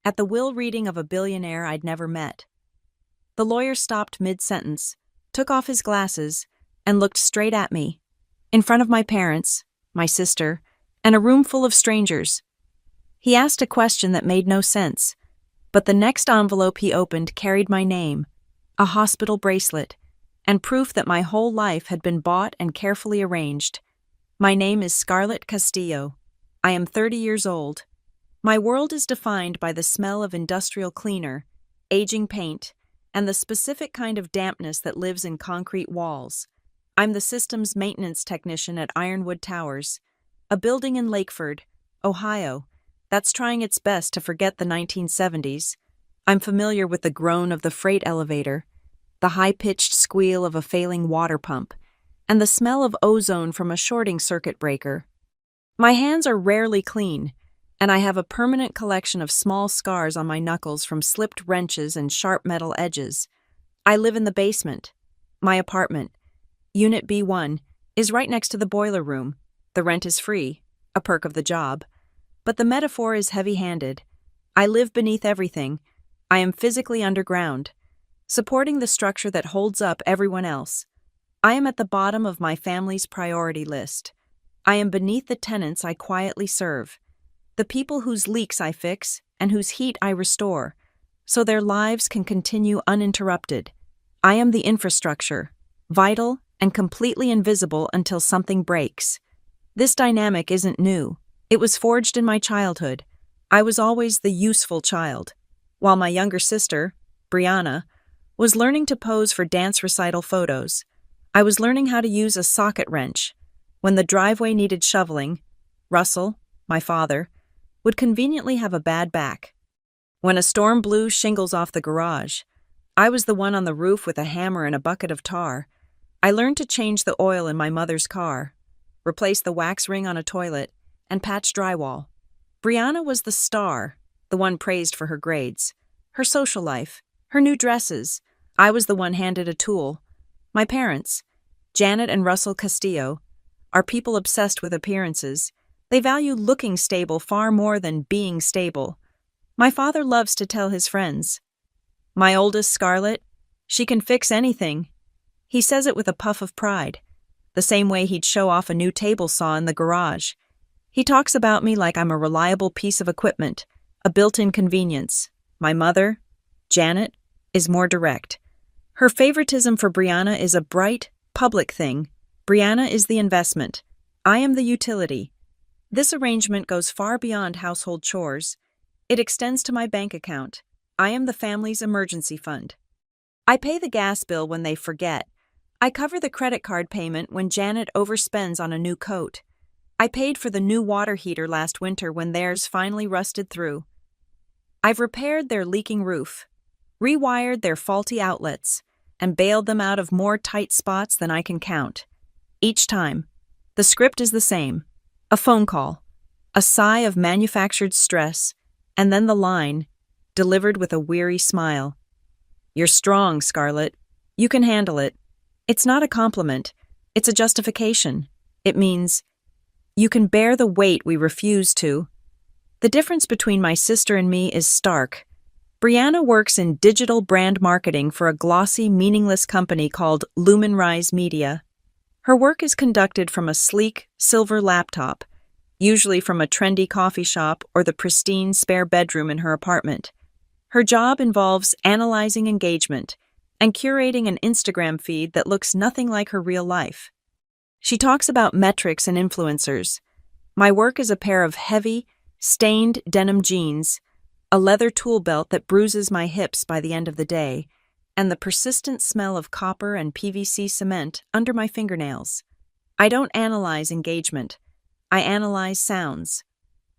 at the will reading of a billionaire I'd never met. The lawyer stopped mid-sentence, took off his glasses, and looked straight at me, in front of my parents, my sister, and a room full of strangers. He asked a question that made no sense, but the next envelope he opened carried my name, a hospital bracelet, and proof that my whole life had been bought and carefully arranged. My name is Scarlett Castillo. I am 30 years old. My world is defined by the smell of industrial cleaner, aging paint, and the specific kind of dampness that lives in concrete walls. I'm the systems maintenance technician at Ironwood Towers, a building in Lakeford, Ohio, that's trying its best to forget the 1970s. I'm familiar with the groan of the freight elevator, the high-pitched squeal of a failing water pump, and the smell of ozone from a shorting circuit breaker. My hands are rarely clean, and I have a permanent collection of small scars on my knuckles from slipped wrenches and sharp metal edges. I live in the basement. My apartment, Unit B1, is right next to the boiler room. The rent is free, a perk of the job. But the metaphor is heavy-handed. I live beneath everything. I am physically underground, supporting the structure that holds up everyone else. I am at the bottom of my family's priority list. I am beneath the tenants I quietly serve, the people whose leaks I fix and whose heat I restore, so their lives can continue uninterrupted. I am the infrastructure, vital and completely invisible until something breaks. This dynamic isn't new. It was forged in my childhood. I was always the useful child, while my younger sister, Brianna, was learning to pose for dance recital photos. I was learning how to use a socket wrench. When the driveway needed shoveling, Russell, my father, would conveniently have a bad back. When a storm blew shingles off the garage, I was the one on the roof with a hammer and a bucket of tar. I learned to change the oil in my mother's car, replace the wax ring on a toilet, and patch drywall. Brianna was the star, the one praised for her grades, her social life, her new dresses. I was the one handed a tool. My parents, Janet and Russell Castillo, are people obsessed with appearances. They value looking stable far more than being stable. My father loves to tell his friends, "My oldest Scarlett, she can fix anything." He says it with a puff of pride, the same way he'd show off a new table saw in the garage. He talks about me like I'm a reliable piece of equipment, a built-in convenience. My mother, Janet, is more direct. Her favoritism for Brianna is a bright, public thing. Brianna is the investment. I am the utility. This arrangement goes far beyond household chores. It extends to my bank account. I am the family's emergency fund. I pay the gas bill when they forget. I cover the credit card payment when Janet overspends on a new coat. I paid for the new water heater last winter when theirs finally rusted through. I've repaired their leaking roof, rewired their faulty outlets, and bailed them out of more tight spots than I can count. Each time, the script is the same. A phone call, a sigh of manufactured stress, and then the line, delivered with a weary smile. "You're strong, Scarlett. You can handle it." It's not a compliment. It's a justification. It means, you can bear the weight we refuse to. The difference between my sister and me is stark. Brianna works in digital brand marketing for a glossy, meaningless company called Lumenrise Media. Her work is conducted from a sleek, silver laptop, usually from a trendy coffee shop or the pristine spare bedroom in her apartment. Her job involves analyzing engagement and curating an Instagram feed that looks nothing like her real life. She talks about metrics and influencers. My work is a pair of heavy, stained denim jeans, a leather tool belt that bruises my hips by the end of the day, and the persistent smell of copper and PVC cement under my fingernails. I don't analyze engagement. I analyze sounds.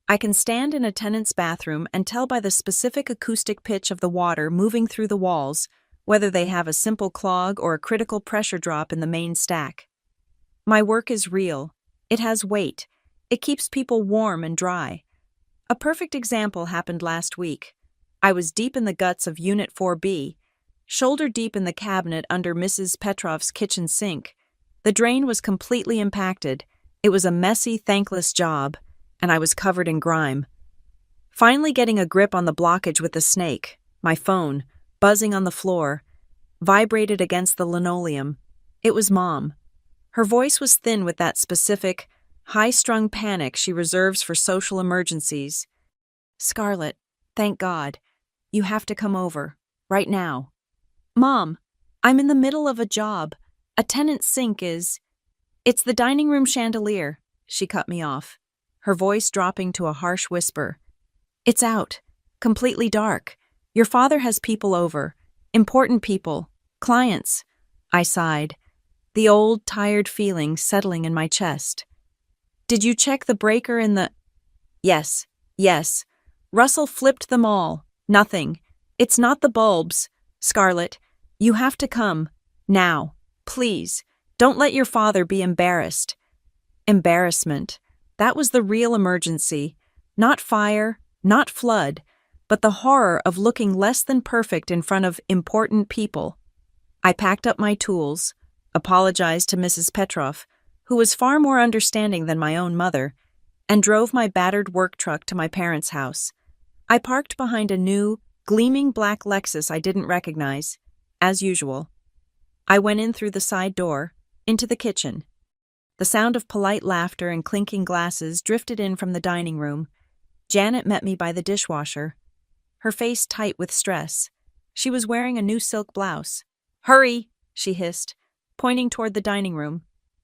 I can stand in a tenant's bathroom and tell by the specific acoustic pitch of the water moving through the walls whether they have a simple clog or a critical pressure drop in the main stack. My work is real. It has weight. It keeps people warm and dry. A perfect example happened last week. I was deep in the guts of Unit 4B, shoulder deep in the cabinet under Mrs. Petrov's kitchen sink. The drain was completely impacted. It was a messy, thankless job, and I was covered in grime. Finally getting a grip on the blockage with the snake, my phone, buzzing on the floor, vibrated against the linoleum. It was Mom. Her voice was thin with that specific, high-strung panic she reserves for social emergencies. "Scarlett, thank God. You have to come over. Right now." "Mom, I'm in the middle of a job. A tenant sink is—" "It's the dining room chandelier," she cut me off, her voice dropping to a harsh whisper. "It's out. Completely dark. Your father has people over. Important people. Clients." I sighed, the old, tired feeling settling in my chest. "Did you check the breaker in the—" Yes. Russell flipped them all. Nothing. It's not the bulbs. Scarlett, you have to come. Now. Please. Don't let your father be embarrassed." Embarrassment. That was the real emergency. Not fire, not flood, but the horror of looking less than perfect in front of important people. I packed up my tools, apologized to Mrs. Petroff, who was far more understanding than my own mother, and drove my battered work truck to my parents' house. I parked behind a new, gleaming black Lexus I didn't recognize, as usual. I went in through the side door, into the kitchen. The sound of polite laughter and clinking glasses drifted in from the dining room. Janet met me by the dishwasher, her face tight with stress. She was wearing a new silk blouse. "Hurry," she hissed, pointing toward the dining room.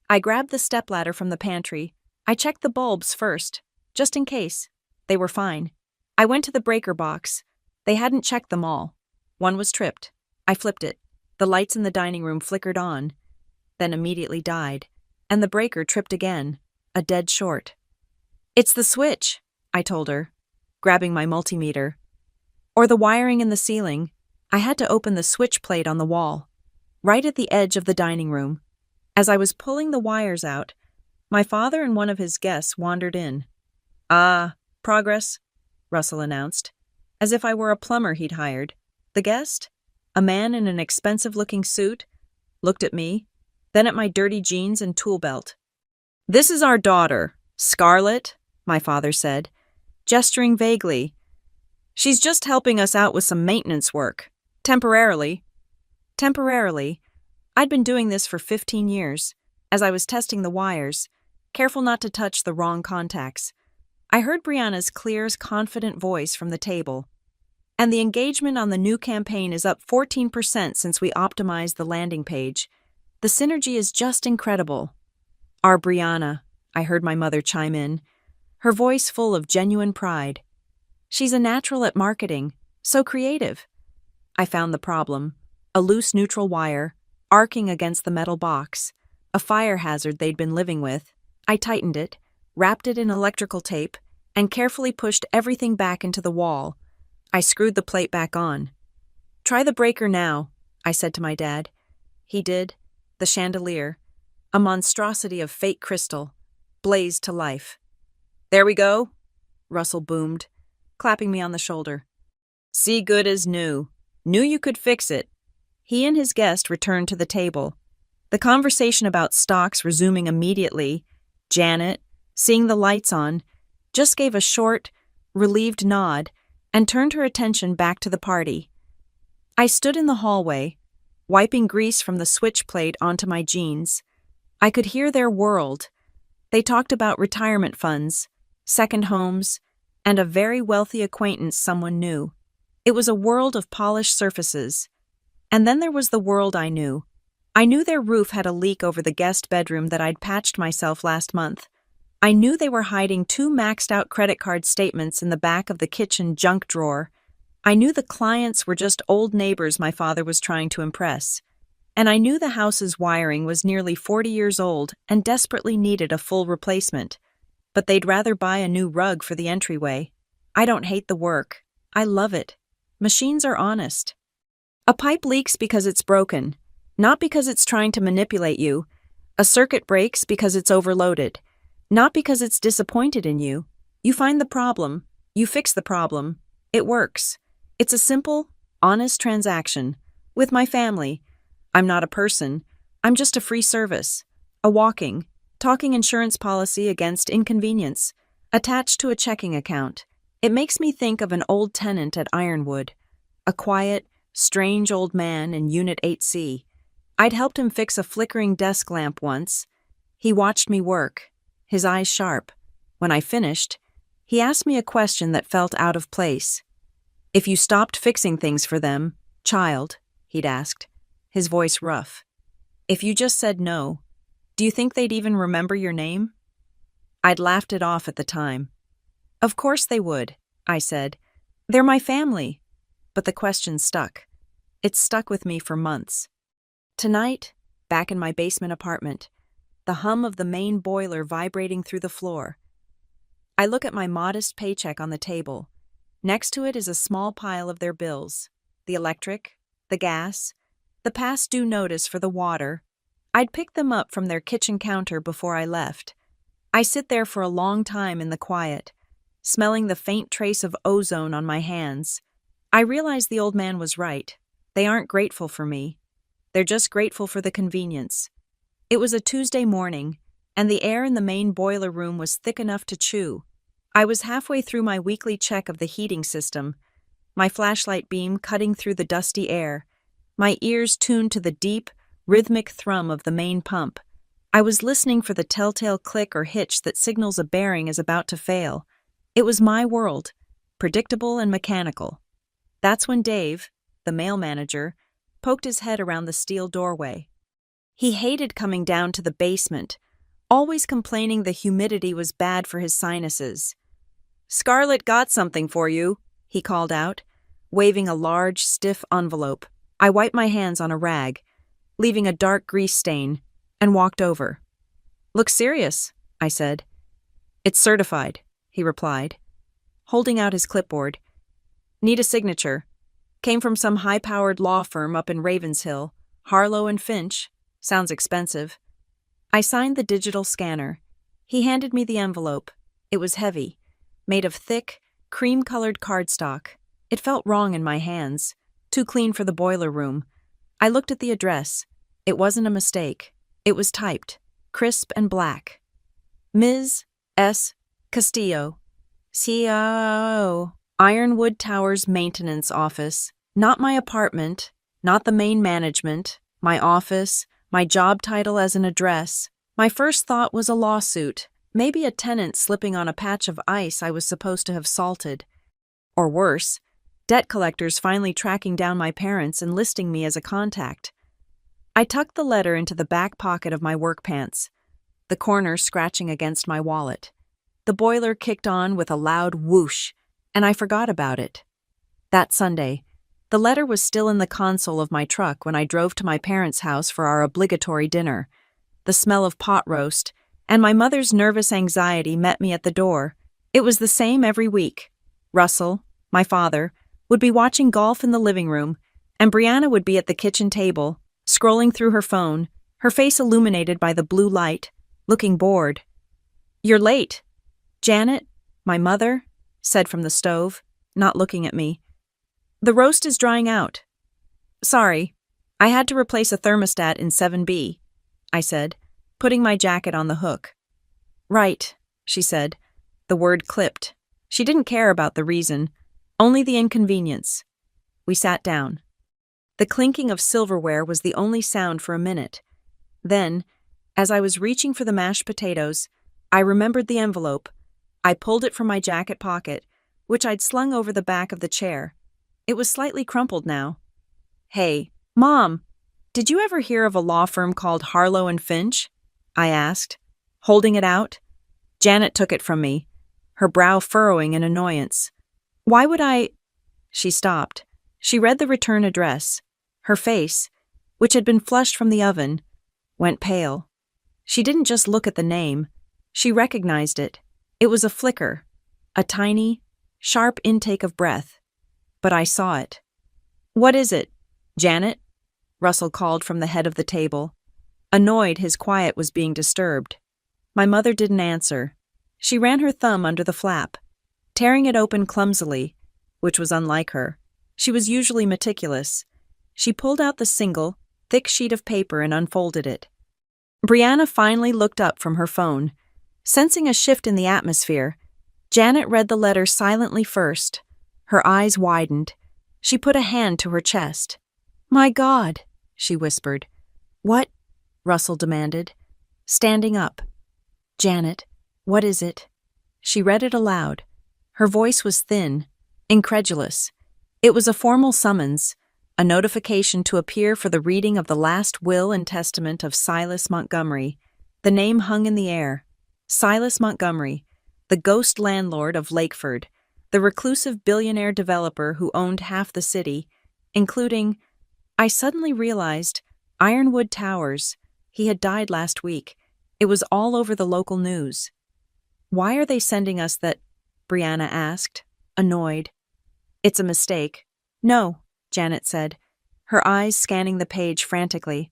I grabbed the stepladder from the pantry. I checked the bulbs first, just in case. They were fine. I went to the breaker box. They hadn't checked them all. One was tripped. I flipped it. The lights in the dining room flickered on, then immediately died, and the breaker tripped again, a dead short. "It's the switch," I told her, grabbing my multimeter. "Or the wiring in the ceiling." I had to open the switch plate on the wall, right at the edge of the dining room. As I was pulling the wires out, my father and one of his guests wandered in. "Ah, progress," Russell announced, as if I were a plumber he'd hired. The guest, a man in an expensive-looking suit, looked at me, then at my dirty jeans and tool belt. "This is our daughter, Scarlett," my father said, gesturing vaguely. "She's just helping us out with some maintenance work. Temporarily." Temporarily. I'd been doing this for 15 years, as I was testing the wires, careful not to touch the wrong contacts. I heard Brianna's clear, confident voice from the table. "And the engagement on the new campaign is up 14% since we optimized the landing page. The synergy is just incredible." "Our Brianna," I heard my mother chime in, her voice full of genuine pride. "She's a natural at marketing, so creative." I found the problem, a loose neutral wire, arcing against the metal box, a fire hazard they'd been living with. I tightened it, wrapped it in electrical tape, and carefully pushed everything back into the wall. I screwed the plate back on. "Try the breaker now," I said to my dad. He did. The chandelier, a monstrosity of fake crystal, blazed to life. "There we go," Russell boomed, clapping me on the shoulder. "See good as new. Knew you could fix it." He and his guest returned to the table, the conversation about stocks resuming immediately. Janet, seeing the lights on, just gave a short, relieved nod and turned her attention back to the party. I stood in the hallway, wiping grease from the switch plate onto my jeans. I could hear their world. They talked about retirement funds, second homes, and a very wealthy acquaintance someone knew. It was a world of polished surfaces. And then there was the world I knew. I knew their roof had a leak over the guest bedroom that I'd patched myself last month. I knew they were hiding 2 maxed-out credit card statements in the back of the kitchen junk drawer. I knew the clients were just old neighbors my father was trying to impress. And I knew the house's wiring was nearly 40 years old and desperately needed a full replacement. But they'd rather buy a new rug for the entryway. I don't hate the work. I love it. Machines are honest. A pipe leaks because it's broken, not because it's trying to manipulate you. A circuit breaks because it's overloaded, not because it's disappointed in you. You find the problem. You fix the problem. It works. It's a simple, honest transaction. With my family, I'm not a person. I'm just a free service. A talking insurance policy against inconvenience, attached to a checking account. It makes me think of an old tenant at Ironwood, a quiet, strange old man in Unit 8C. I'd helped him fix a flickering desk lamp once. He watched me work, his eyes sharp. When I finished, he asked me a question that felt out of place. "If you stopped fixing things for them, child," he'd asked, his voice rough, "if you just said no, do you think they'd even remember your name?" I'd laughed it off at the time. "Of course they would," I said. "They're my family." But the question stuck. It stuck with me for months. Tonight, back in my basement apartment, the hum of the main boiler vibrating through the floor. I look at my modest paycheck on the table. Next to it is a small pile of their bills. The electric, the gas, the past due notice for the water. I'd picked them up from their kitchen counter before I left. I sit there for a long time in the quiet, smelling the faint trace of ozone on my hands. I realize the old man was right. They aren't grateful for me. They're just grateful for the convenience. It was a Tuesday morning, and the air in the main boiler room was thick enough to chew. I was halfway through my weekly check of the heating system, my flashlight beam cutting through the dusty air, my ears tuned to the deep, rhythmic thrum of the main pump. I was listening for the telltale click or hitch that signals a bearing is about to fail. It was my world, predictable and mechanical. That's when Dave, the mail manager, poked his head around the steel doorway. He hated coming down to the basement, always complaining the humidity was bad for his sinuses. "Scarlett got something for you," he called out, waving a large, stiff envelope. I wiped my hands on a rag, leaving a dark grease stain, and walked over. "Looks serious," I said. "It's certified," he replied, holding out his clipboard. "Need a signature. Came from some high-powered law firm up in Ravenshill, Harlow and Finch. Sounds expensive." I signed the digital scanner. He handed me the envelope. It was heavy, made of thick, cream-colored cardstock. It felt wrong in my hands, too clean for the boiler room. I looked at the address. It wasn't a mistake. It was typed, crisp and black. Ms. S. Castillo, CIO, Ironwood Towers Maintenance Office. Not my apartment, not the main management, my office, my job title as an address. My first thought was a lawsuit, maybe a tenant slipping on a patch of ice I was supposed to have salted. Or worse, debt collectors finally tracking down my parents and listing me as a contact. I tucked the letter into the back pocket of my work pants, the corner scratching against my wallet. The boiler kicked on with a loud whoosh, and I forgot about it. That Sunday, the letter was still in the console of my truck when I drove to my parents' house for our obligatory dinner. The smell of pot roast and my mother's nervous anxiety met me at the door. It was the same every week. Russell, my father, would be watching golf in the living room, and Brianna would be at the kitchen table, scrolling through her phone, her face illuminated by the blue light, looking bored. "You're late," Janet, my mother, said from the stove, not looking at me. "The roast is drying out." "Sorry, I had to replace a thermostat in 7B, I said, putting my jacket on the hook. "Right," she said. The word clipped. She didn't care about the reason, only the inconvenience. We sat down. The clinking of silverware was the only sound for a minute. Then, as I was reaching for the mashed potatoes, I remembered the envelope. I pulled it from my jacket pocket, which I'd slung over the back of the chair. It was slightly crumpled now. "Hey, Mom, did you ever hear of a law firm called Harlow and Finch?" I asked, holding it out. Janet took it from me, her brow furrowing in annoyance. "Why would I—" She stopped. She read the return address. Her face, which had been flushed from the oven, went pale. She didn't just look at the name. She recognized it. It was a flicker, a tiny, sharp intake of breath. But I saw it. "What is it, Janet?" Russell called from the head of the table. Annoyed his quiet was being disturbed. My mother didn't answer. She ran her thumb under the flap, tearing it open clumsily, which was unlike her. She was usually meticulous. She pulled out the single, thick sheet of paper and unfolded it. Brianna finally looked up from her phone. Sensing a shift in the atmosphere, Janet read the letter silently first. Her eyes widened. She put a hand to her chest. "My God," she whispered. "What?" Russell demanded, standing up. "Janet, what is it?" She read it aloud. Her voice was thin, incredulous. It was a formal summons, a notification to appear for the reading of the last will and testament of Silas Montgomery. The name hung in the air. Silas Montgomery, the ghost landlord of Lakeford, the reclusive billionaire developer who owned half the city, including, I suddenly realized, Ironwood Towers. He had died last week. It was all over the local news. "Why are they sending us that?" Brianna asked, annoyed. "It's a mistake." "No," Janet said, her eyes scanning the page frantically.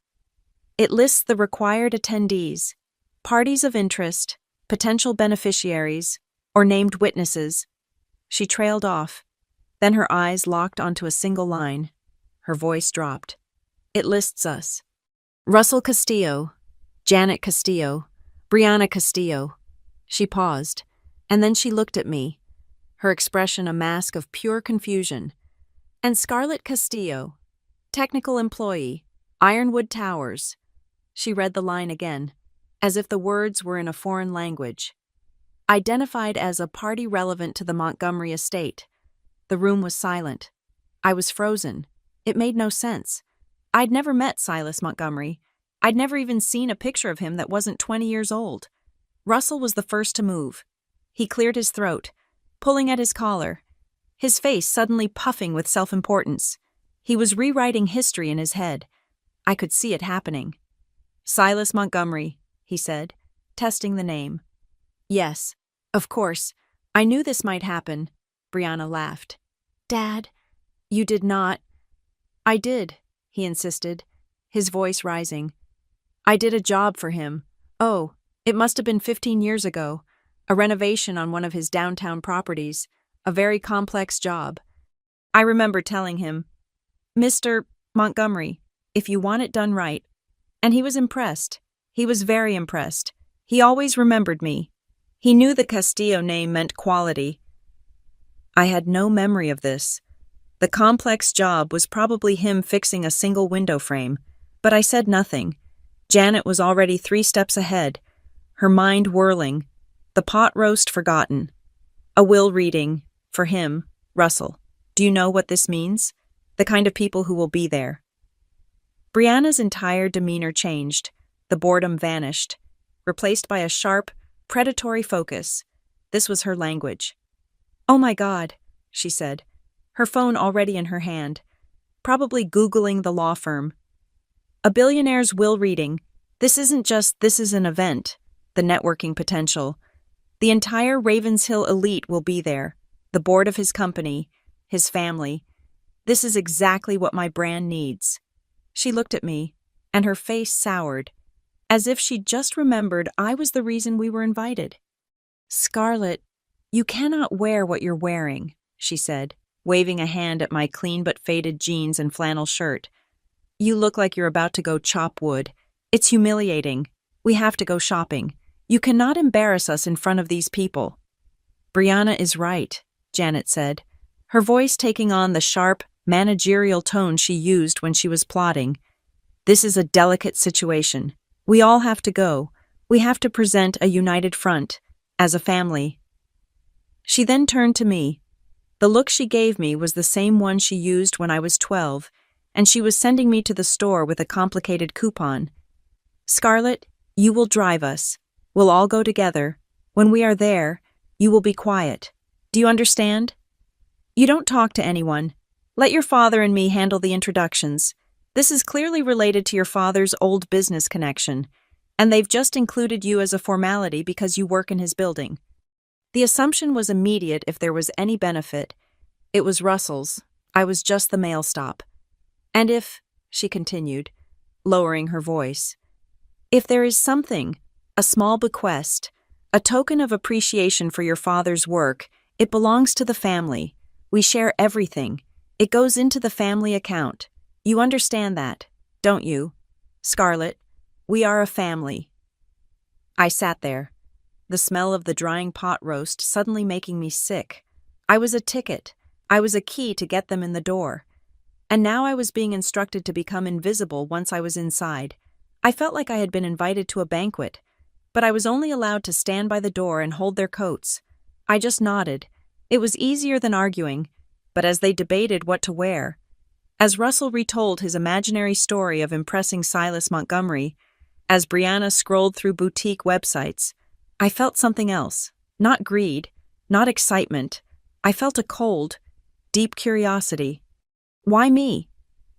"It lists the required attendees, parties of interest, potential beneficiaries, or named witnesses." She trailed off. Then her eyes locked onto a single line. Her voice dropped. "It lists us. Russell Castillo, Janet Castillo, Brianna Castillo." She paused, and then she looked at me, her expression a mask of pure confusion. "And Scarlett Castillo, technical employee, Ironwood Towers." She read the line again, as if the words were in a foreign language. "Identified as a party relevant to the Montgomery estate." The room was silent. I was frozen. It made no sense. I'd never met Silas Montgomery. I'd never even seen a picture of him that wasn't 20 years old. Russell was the first to move. He cleared his throat, pulling at his collar, his face suddenly puffing with self-importance. He was rewriting history in his head. I could see it happening. "Silas Montgomery," he said, testing the name. "Yes, of course. I knew this might happen." Brianna laughed. "Dad, you did not—" "I did," he insisted, his voice rising. "I did a job for him. Oh, it must have been 15 years ago. A renovation on one of his downtown properties. A very complex job. I remember telling him, 'Mr. Montgomery, if you want it done right.' And he was impressed. He was very impressed. He always remembered me. He knew the Castillo name meant quality." I had no memory of this. The complex job was probably him fixing a single window frame, but I said nothing. Janet was already 3 steps ahead, her mind whirling, the pot roast forgotten. A will reading, for him, Russell. Do you know what this means? The kind of people who will be there. Brianna's entire demeanor changed. The boredom vanished, replaced by a sharp, predatory focus. This was her language. "Oh my God," she said, her phone already in her hand, probably Googling the law firm. "A billionaire's will reading. This isn't just this is an event, the networking potential. The entire Ravenshill elite will be there, the board of his company, his family. This is exactly what my brand needs." She looked at me, and her face soured, as if she'd just remembered I was the reason we were invited. "Scarlett, you cannot wear what you're wearing," she said, waving a hand at my clean but faded jeans and flannel shirt. "You look like you're about to go chop wood. It's humiliating. We have to go shopping. You cannot embarrass us in front of these people." "Brianna is right," Janet said, her voice taking on the sharp, managerial tone she used when she was plotting. "This is a delicate situation. We all have to go. We have to present a united front, as a family." She then turned to me. The look she gave me was the same one she used when I was 12, and she was sending me to the store with a complicated coupon. "Scarlett, you will drive us. We'll all go together. When we are there, you will be quiet. Do you understand? You don't talk to anyone. Let your father and me handle the introductions. This is clearly related to your father's old business connection, and they've just included you as a formality because you work in his building." The assumption was immediate if there was any benefit. It was Russell's. I was just the mail stop. "And if," she continued, lowering her voice, "if there is something, a small bequest, a token of appreciation for your father's work, it belongs to the family. We share everything. It goes into the family account. You understand that, don't you? Scarlett, we are a family." I sat there. the smell of the drying pot roast suddenly making me sick. I was a ticket. I was a key to get them in the door. And now I was being instructed to become invisible once I was inside. I felt like I had been invited to a banquet, but I was only allowed to stand by the door and hold their coats. I just nodded. It was easier than arguing, but as they debated what to wear, as Russell retold his imaginary story of impressing Silas Montgomery, as Brianna scrolled through boutique websites, I felt something else. Not greed, not excitement. I felt a cold, deep curiosity. Why me?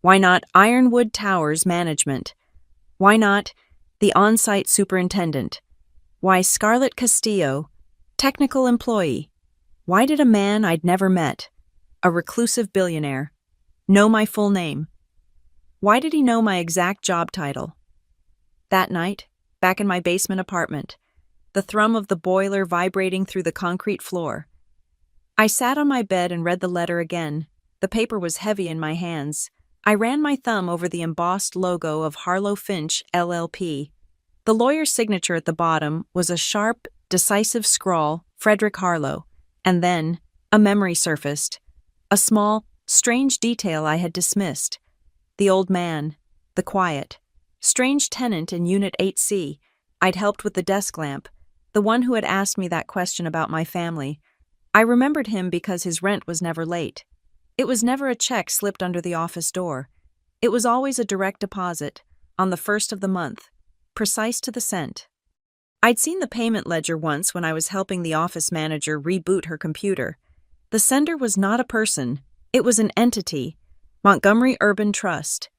Why not Ironwood Towers Management? Why not the on-site superintendent? Why Scarlett Castillo, technical employee? Why did a man I'd never met, a reclusive billionaire, know my full name? Why did he know my exact job title? That night, back in my basement apartment, the thrum of the boiler vibrating through the concrete floor, I sat on my bed and read the letter again. The paper was heavy in my hands. I ran my thumb over the embossed logo of Harlow Finch, LLP. The lawyer's signature at the bottom was a sharp, decisive scrawl, Frederick Harlow, and then a memory surfaced. A small, strange detail I had dismissed. The old man, the quiet, strange tenant in Unit 8C, I'd helped with the desk lamp, the one who had asked me that question about my family. I remembered him because his rent was never late. It was never a check slipped under the office door. It was always a direct deposit, on the first of the month, precise to the cent. I'd seen the payment ledger once when I was helping the office manager reboot her computer. The sender was not a person, it was an entity, Montgomery Urban Trust.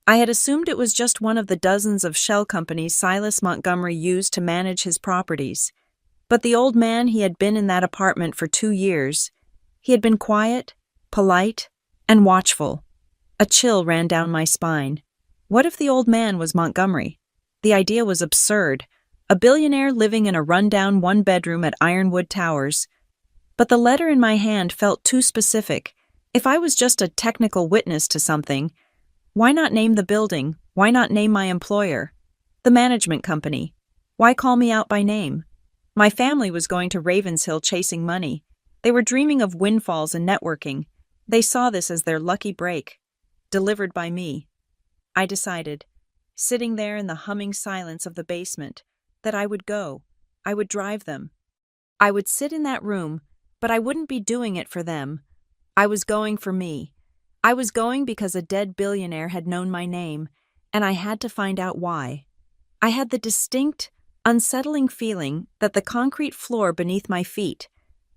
I had assumed it was just one of the dozens of shell companies Silas Montgomery used to manage his properties. But the old man, he had been in that apartment for 2 years. He had been quiet, polite, and watchful. A chill ran down my spine. What if the old man was Montgomery? The idea was absurd. A billionaire living in a rundown one-bedroom at Ironwood Towers. But the letter in my hand felt too specific. If I was just a technical witness to something, why not name the building? Why not name my employer? The management company. Why call me out by name? My family was going to Ravenshill chasing money. They were dreaming of windfalls and networking. They saw this as their lucky break. Delivered by me. I decided, sitting there in the humming silence of the basement, that I would go. I would drive them. I would sit in that room, but I wouldn't be doing it for them. I was going for me. I was going because a dead billionaire had known my name, and I had to find out why. I had the distinct, unsettling feeling that the concrete floor beneath my feet,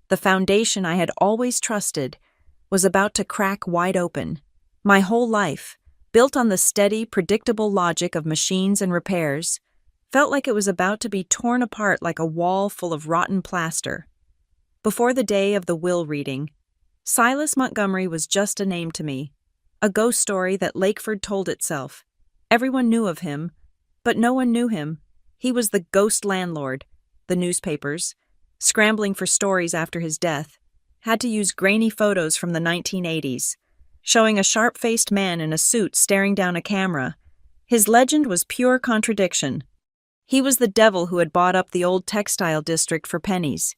the foundation I had always trusted, was about to crack wide open. My whole life, built on the steady, predictable logic of machines and repairs, felt like it was about to be torn apart like a wall full of rotten plaster. Before the day of the will reading, Silas Montgomery was just a name to me, a ghost story that Lakeford told itself. Everyone knew of him, but no one knew him. He was the ghost landlord. The newspapers, scrambling for stories after his death, had to use grainy photos from the 1980s, showing a sharp-faced man in a suit staring down a camera. His legend was pure contradiction. He was the devil who had bought up the old textile district for pennies,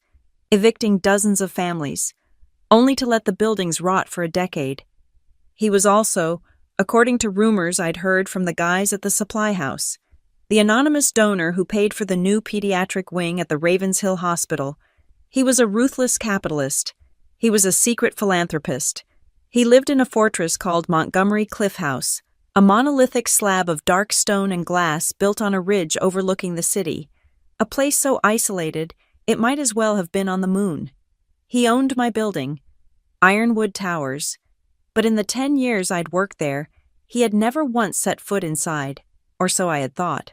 evicting dozens of families, only to let the buildings rot for a decade. He was also, according to rumors I'd heard from the guys at the supply house, the anonymous donor who paid for the new pediatric wing at the Ravenshill Hospital. He was a ruthless capitalist. He was a secret philanthropist. He lived in a fortress called Montgomery Cliff House, a monolithic slab of dark stone and glass built on a ridge overlooking the city, a place so isolated it might as well have been on the moon. He owned my building, Ironwood Towers, but in the 10 years I'd worked there, he had never once set foot inside, or so I had thought.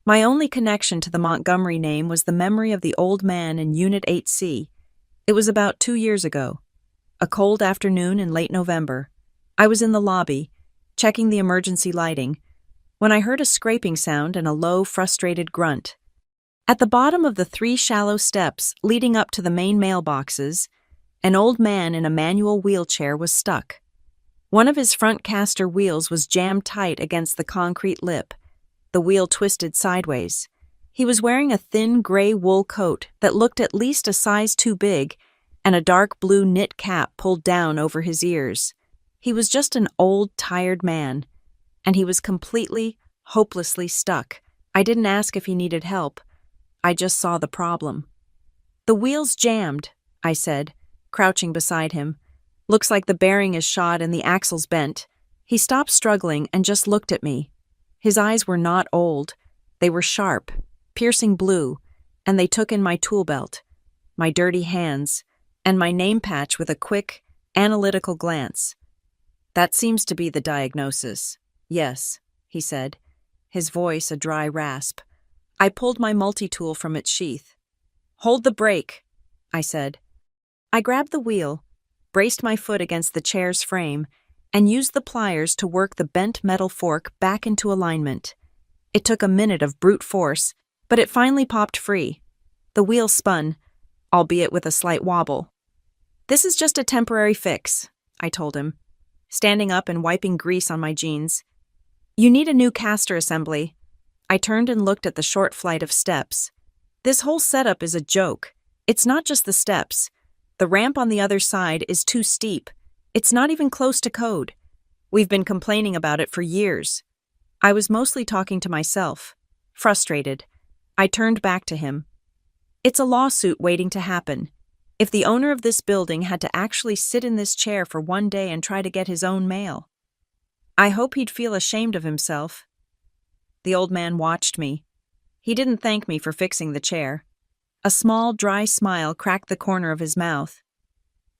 My only connection to the Montgomery name was the memory of the old man in Unit 8C. It was about 2 years ago. A cold afternoon in late November. I was in the lobby, checking the emergency lighting, when I heard a scraping sound and a low, frustrated grunt. At the bottom of the 3 shallow steps leading up to the main mailboxes, an old man in a manual wheelchair was stuck. One of his front caster wheels was jammed tight against the concrete lip. The wheel twisted sideways. He was wearing a thin gray wool coat that looked at least a size too big, and a dark blue knit cap pulled down over his ears. He was just an old, tired man, and he was completely, hopelessly stuck. I didn't ask if he needed help. I just saw the problem. "The wheel's jammed," I said, crouching beside him. "Looks like the bearing is shot and the axle's bent." He stopped struggling and just looked at me. His eyes were not old. They were sharp, piercing blue, and they took in my tool belt, my dirty hands, and my name patch with a quick, analytical glance. "That seems to be the diagnosis." "Yes," he said, his voice a dry rasp. I pulled my multi-tool from its sheath. "Hold the brake," I said. I grabbed the wheel, braced my foot against the chair's frame, and used the pliers to work the bent metal fork back into alignment. It took a minute of brute force, but it finally popped free. The wheel spun, albeit with a slight wobble. "This is just a temporary fix," I told him, standing up and wiping grease on my jeans. "You need a new caster assembly." I turned and looked at the short flight of steps. This whole setup is a joke. It's not just the steps. The ramp on the other side is too steep. It's not even close to code. We've been complaining about it for years. I was mostly talking to myself, frustrated. I turned back to him. "It's a lawsuit waiting to happen. If the owner of this building had to actually sit in this chair for one day and try to get his own mail. I hope he'd feel ashamed of himself." The old man watched me. He didn't thank me for fixing the chair. A small, dry smile cracked the corner of his mouth.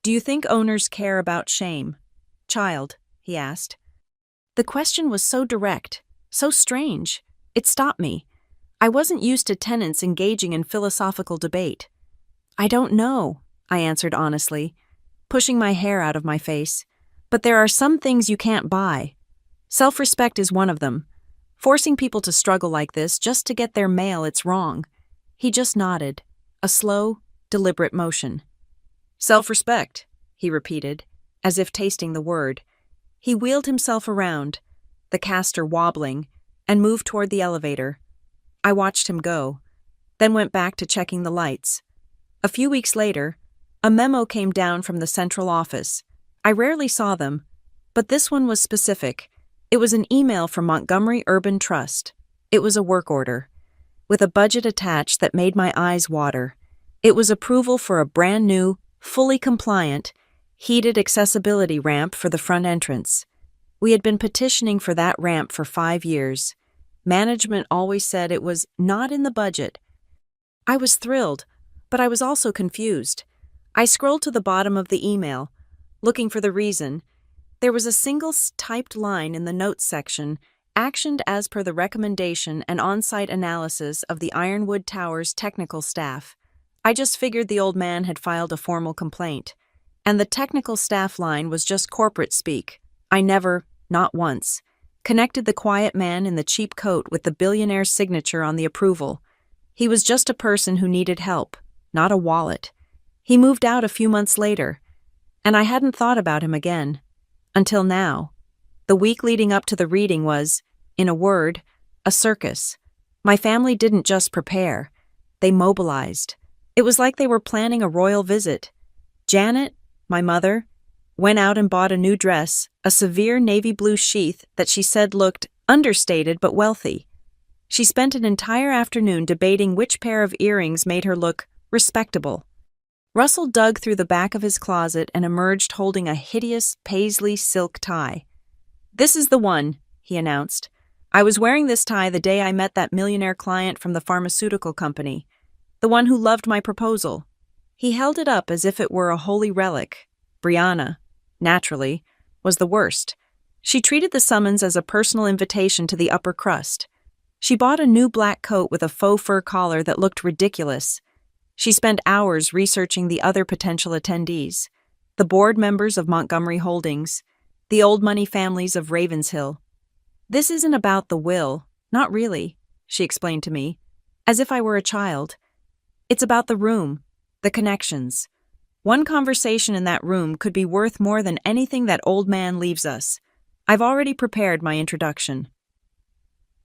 "Do you think owners care about shame, child?" he asked. The question was so direct, so strange. It stopped me. I wasn't used to tenants engaging in philosophical debate. "I don't know," I answered honestly, pushing my hair out of my face. "But there are some things you can't buy. Self-respect is one of them. Forcing people to struggle like this just to get their mail, it's wrong." He just nodded, a slow, deliberate motion. "Self-respect," he repeated, as if tasting the word. He wheeled himself around, the caster wobbling, and moved toward the elevator. I watched him go, then went back to checking the lights. A few weeks later, a memo came down from the central office. I rarely saw them, but this one was specific. It was an email from Montgomery Urban Trust. It was a work order, with a budget attached that made my eyes water. It was approval for a brand new, fully compliant, heated accessibility ramp for the front entrance. We had been petitioning for that ramp for 5 years. Management always said it was not in the budget. I was thrilled, but I was also confused. I scrolled to the bottom of the email, looking for the reason. There was a single typed line in the notes section, "Actioned as per the recommendation and on-site analysis of the Ironwood Towers technical staff." I just figured the old man had filed a formal complaint. And the technical staff line was just corporate speak. I never, not once, connected the quiet man in the cheap coat with the billionaire's signature on the approval. He was just a person who needed help, not a wallet. He moved out a few months later, and I hadn't thought about him again. Until now. The week leading up to the reading was, in a word, a circus. My family didn't just prepare. They mobilized. It was like they were planning a royal visit. Janet, my mother, went out and bought a new dress, a severe navy blue sheath that she said looked understated but wealthy. She spent an entire afternoon debating which pair of earrings made her look respectable. Russell dug through the back of his closet and emerged holding a hideous paisley silk tie. "This is the one," he announced. "I was wearing this tie the day I met that millionaire client from the pharmaceutical company, the one who loved my proposal." He held it up as if it were a holy relic. Brianna, naturally, was the worst. She treated the summons as a personal invitation to the upper crust. She bought a new black coat with a faux fur collar that looked ridiculous. She spent hours researching the other potential attendees, the board members of Montgomery Holdings, the old money families of Ravenshill. "This isn't about the will, not really," she explained to me, as if I were a child. "It's about the room, the connections. One conversation in that room could be worth more than anything that old man leaves us. I've already prepared my introduction."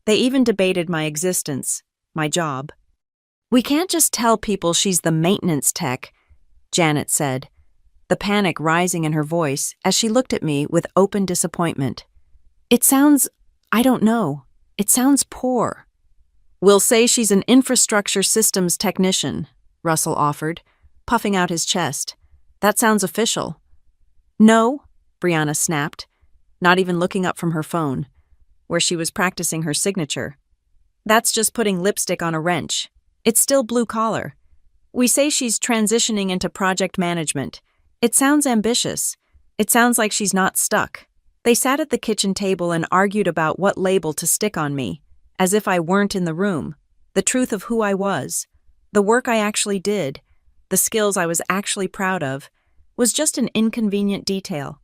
They even debated my existence, my job. We can't just tell people she's the maintenance tech, Janet said, the panic rising in her voice as she looked at me with open disappointment. It sounds, I don't know, it sounds poor. We'll say she's an infrastructure systems technician, Russell offered, puffing out his chest. That sounds official. No, Brianna snapped, not even looking up from her phone, where she was practicing her signature. That's just putting lipstick on a wrench. It's still blue collar. We say she's transitioning into project management. It sounds ambitious. It sounds like she's not stuck. They sat at the kitchen table and argued about what label to stick on me, as if I weren't in the room, the truth of who I was, the work I actually did, the skills I was actually proud of, was just an inconvenient detail.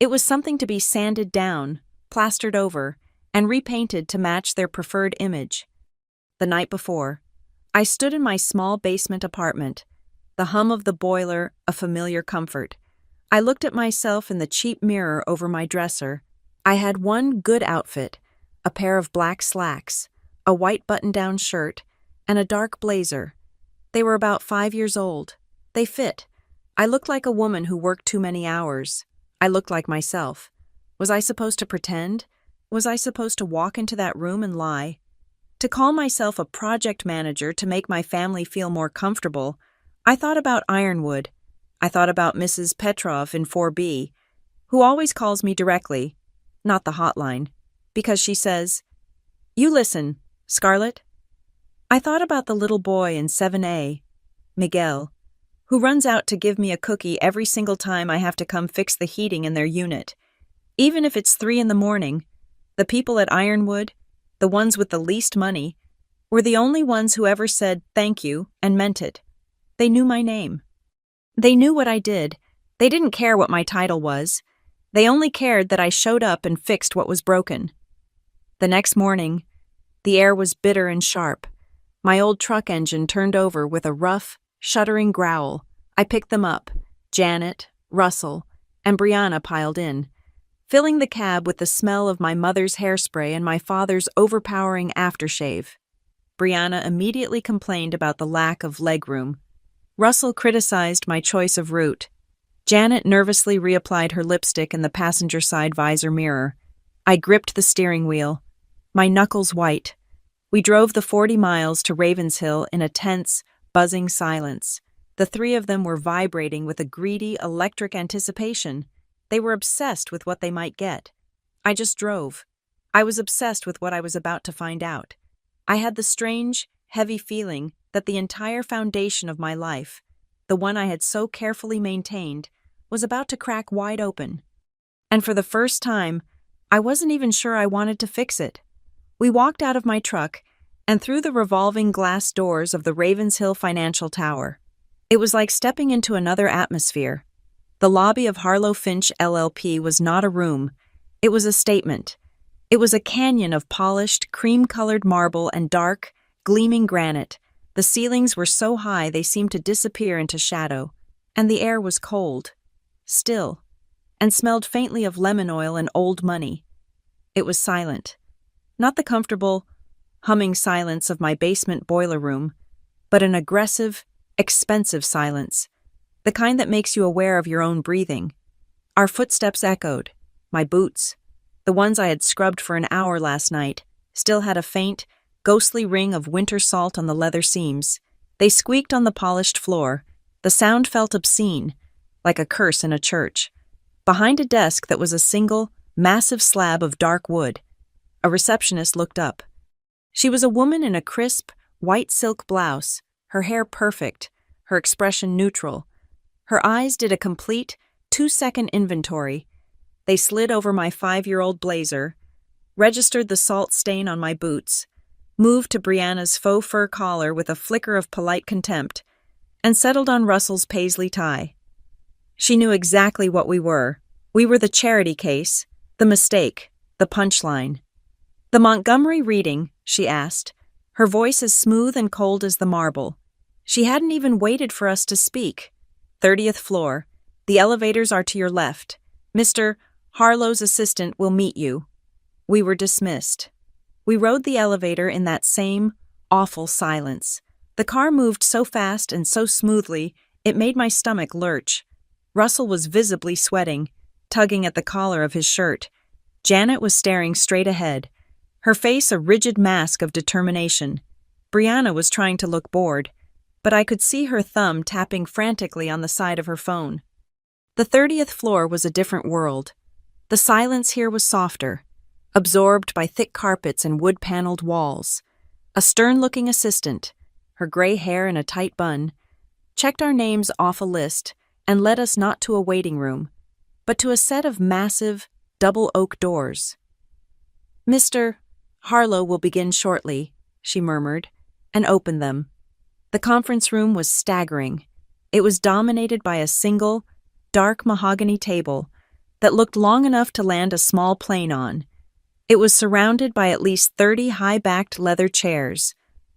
It was something to be sanded down, plastered over, and repainted to match their preferred image. The night before, I stood in my small basement apartment, the hum of the boiler a familiar comfort. I looked at myself in the cheap mirror over my dresser. I had one good outfit, a pair of black slacks, a white button-down shirt, and a dark blazer. They were about 5 years old. They fit. I looked like a woman who worked too many hours. I looked like myself. Was I supposed to pretend? Was I supposed to walk into that room and lie? To call myself a project manager to make my family feel more comfortable, I thought about Ironwood. I thought about Mrs. Petrov in 4B, who always calls me directly, not the hotline, because she says, "You listen, Scarlett." I thought about the little boy in 7A, Miguel, who runs out to give me a cookie every single time I have to come fix the heating in their unit. Even if it's 3 a.m, the people at Ironwood, the ones with the least money, were the only ones who ever said thank you and meant it. They knew my name. They knew what I did. They didn't care what my title was. They only cared that I showed up and fixed what was broken. The next morning, the air was bitter and sharp. My old truck engine turned over with a rough, shuddering growl. I picked them up. Janet, Russell, and Brianna piled in, filling the cab with the smell of my mother's hairspray and my father's overpowering aftershave. Brianna immediately complained about the lack of legroom. Russell criticized my choice of route. Janet nervously reapplied her lipstick in the passenger side visor mirror. I gripped the steering wheel, my knuckles white. We drove the 40 miles to Ravenshill in a tense, buzzing silence. The three of them were vibrating with a greedy, electric anticipation. They were obsessed with what they might get. I just drove. I was obsessed with what I was about to find out. I had the strange, heavy feeling that the entire foundation of my life, the one I had so carefully maintained, was about to crack wide open. And for the first time, I wasn't even sure I wanted to fix it. We walked out of my truck and through the revolving glass doors of the Ravenshill Financial Tower. It was like stepping into another atmosphere. The lobby of Harlow Finch LLP was not a room. It was a statement. It was a canyon of polished, cream-colored marble and dark, gleaming granite. The ceilings were so high they seemed to disappear into shadow, and the air was cold, still, and smelled faintly of lemon oil and old money. It was silent. Not the comfortable, humming silence of my basement boiler room, but an aggressive, expensive silence, the kind that makes you aware of your own breathing. Our footsteps echoed. My boots, the ones I had scrubbed for an hour last night, still had a faint, ghostly ring of winter salt on the leather seams. They squeaked on the polished floor. The sound felt obscene, like a curse in a church. Behind a desk that was a single, massive slab of dark wood, a receptionist looked up. She was a woman in a crisp, white silk blouse, her hair perfect, her expression neutral. Her eyes did a complete, 2-second inventory. They slid over my 5-year-old blazer, registered the salt stain on my boots, moved to Brianna's faux fur collar with a flicker of polite contempt, and settled on Russell's paisley tie. She knew exactly what we were. We were the charity case, the mistake, the punchline. "The Montgomery reading?" she asked, her voice as smooth and cold as the marble. She hadn't even waited for us to speak. 30th floor. The elevators are to your left. Mr. Harlow's assistant will meet you. We were dismissed. We rode the elevator in that same awful silence. The car moved so fast and so smoothly, it made my stomach lurch. Russell was visibly sweating, tugging at the collar of his shirt. Janet was staring straight ahead, her face a rigid mask of determination. Brianna was trying to look bored, but I could see her thumb tapping frantically on the side of her phone. The 30th floor was a different world. The silence here was softer, absorbed by thick carpets and wood-paneled walls. A stern-looking assistant, her gray hair in a tight bun, checked our names off a list and led us not to a waiting room, but to a set of massive, double oak doors. "Mr. Harlow will begin shortly," she murmured, and opened them. The conference room was staggering. It was dominated by a single, dark mahogany table that looked long enough to land a small plane on. It was surrounded by at least 30 high-backed leather chairs.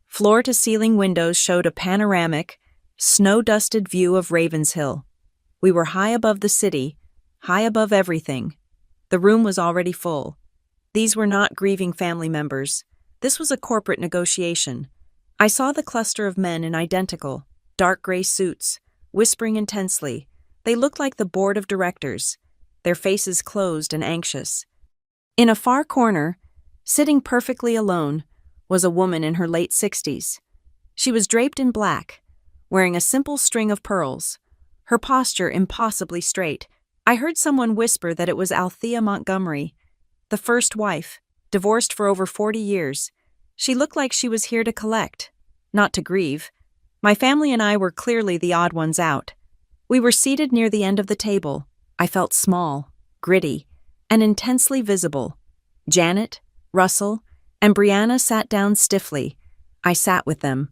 Floor-to-ceiling windows showed a panoramic, snow-dusted view of Ravenshill. We were high above the city, high above everything. The room was already full. These were not grieving family members. This was a corporate negotiation. I saw the cluster of men in identical, dark gray suits, whispering intensely. They looked like the board of directors, their faces closed and anxious. In a far corner, sitting perfectly alone, was a woman in her late 60s. She was draped in black, wearing a simple string of pearls, her posture impossibly straight. I heard someone whisper that it was Althea Montgomery, the first wife, divorced for over 40 years. She looked like she was here to collect, not to grieve. My family and I were clearly the odd ones out. We were seated near the end of the table. I felt small, gritty, and intensely visible. Janet, Russell, and Brianna sat down stiffly. I sat with them,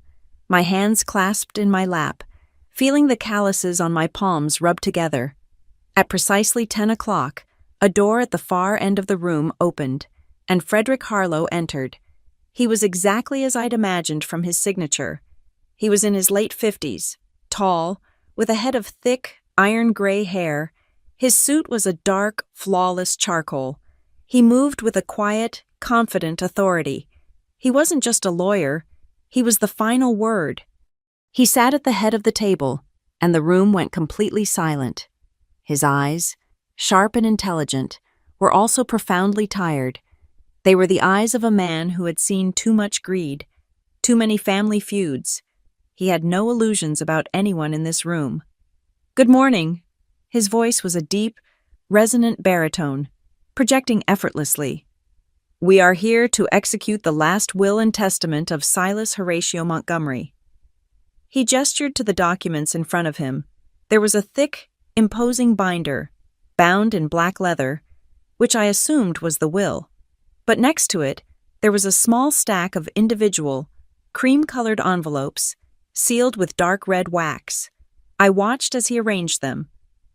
my hands clasped in my lap, feeling the calluses on my palms rub together. At precisely 10 o'clock, a door at the far end of the room opened, and Frederick Harlow entered. He was exactly as I'd imagined from his signature. He was in his late 50s, tall, with a head of thick, iron-gray hair. His suit was a dark, flawless charcoal. He moved with a quiet, confident authority. He wasn't just a lawyer, he was the final word. He sat at the head of the table, and the room went completely silent. His eyes, sharp and intelligent, were also profoundly tired. They were the eyes of a man who had seen too much greed, too many family feuds. He had no illusions about anyone in this room. "Good morning." His voice was a deep, resonant baritone, projecting effortlessly. "We are here to execute the last will and testament of Silas Horatio Montgomery." He gestured to the documents in front of him. There was a thick, imposing binder, bound in black leather, which I assumed was the will. But next to it, there was a small stack of individual, cream-colored envelopes, sealed with dark red wax. I watched as he arranged them,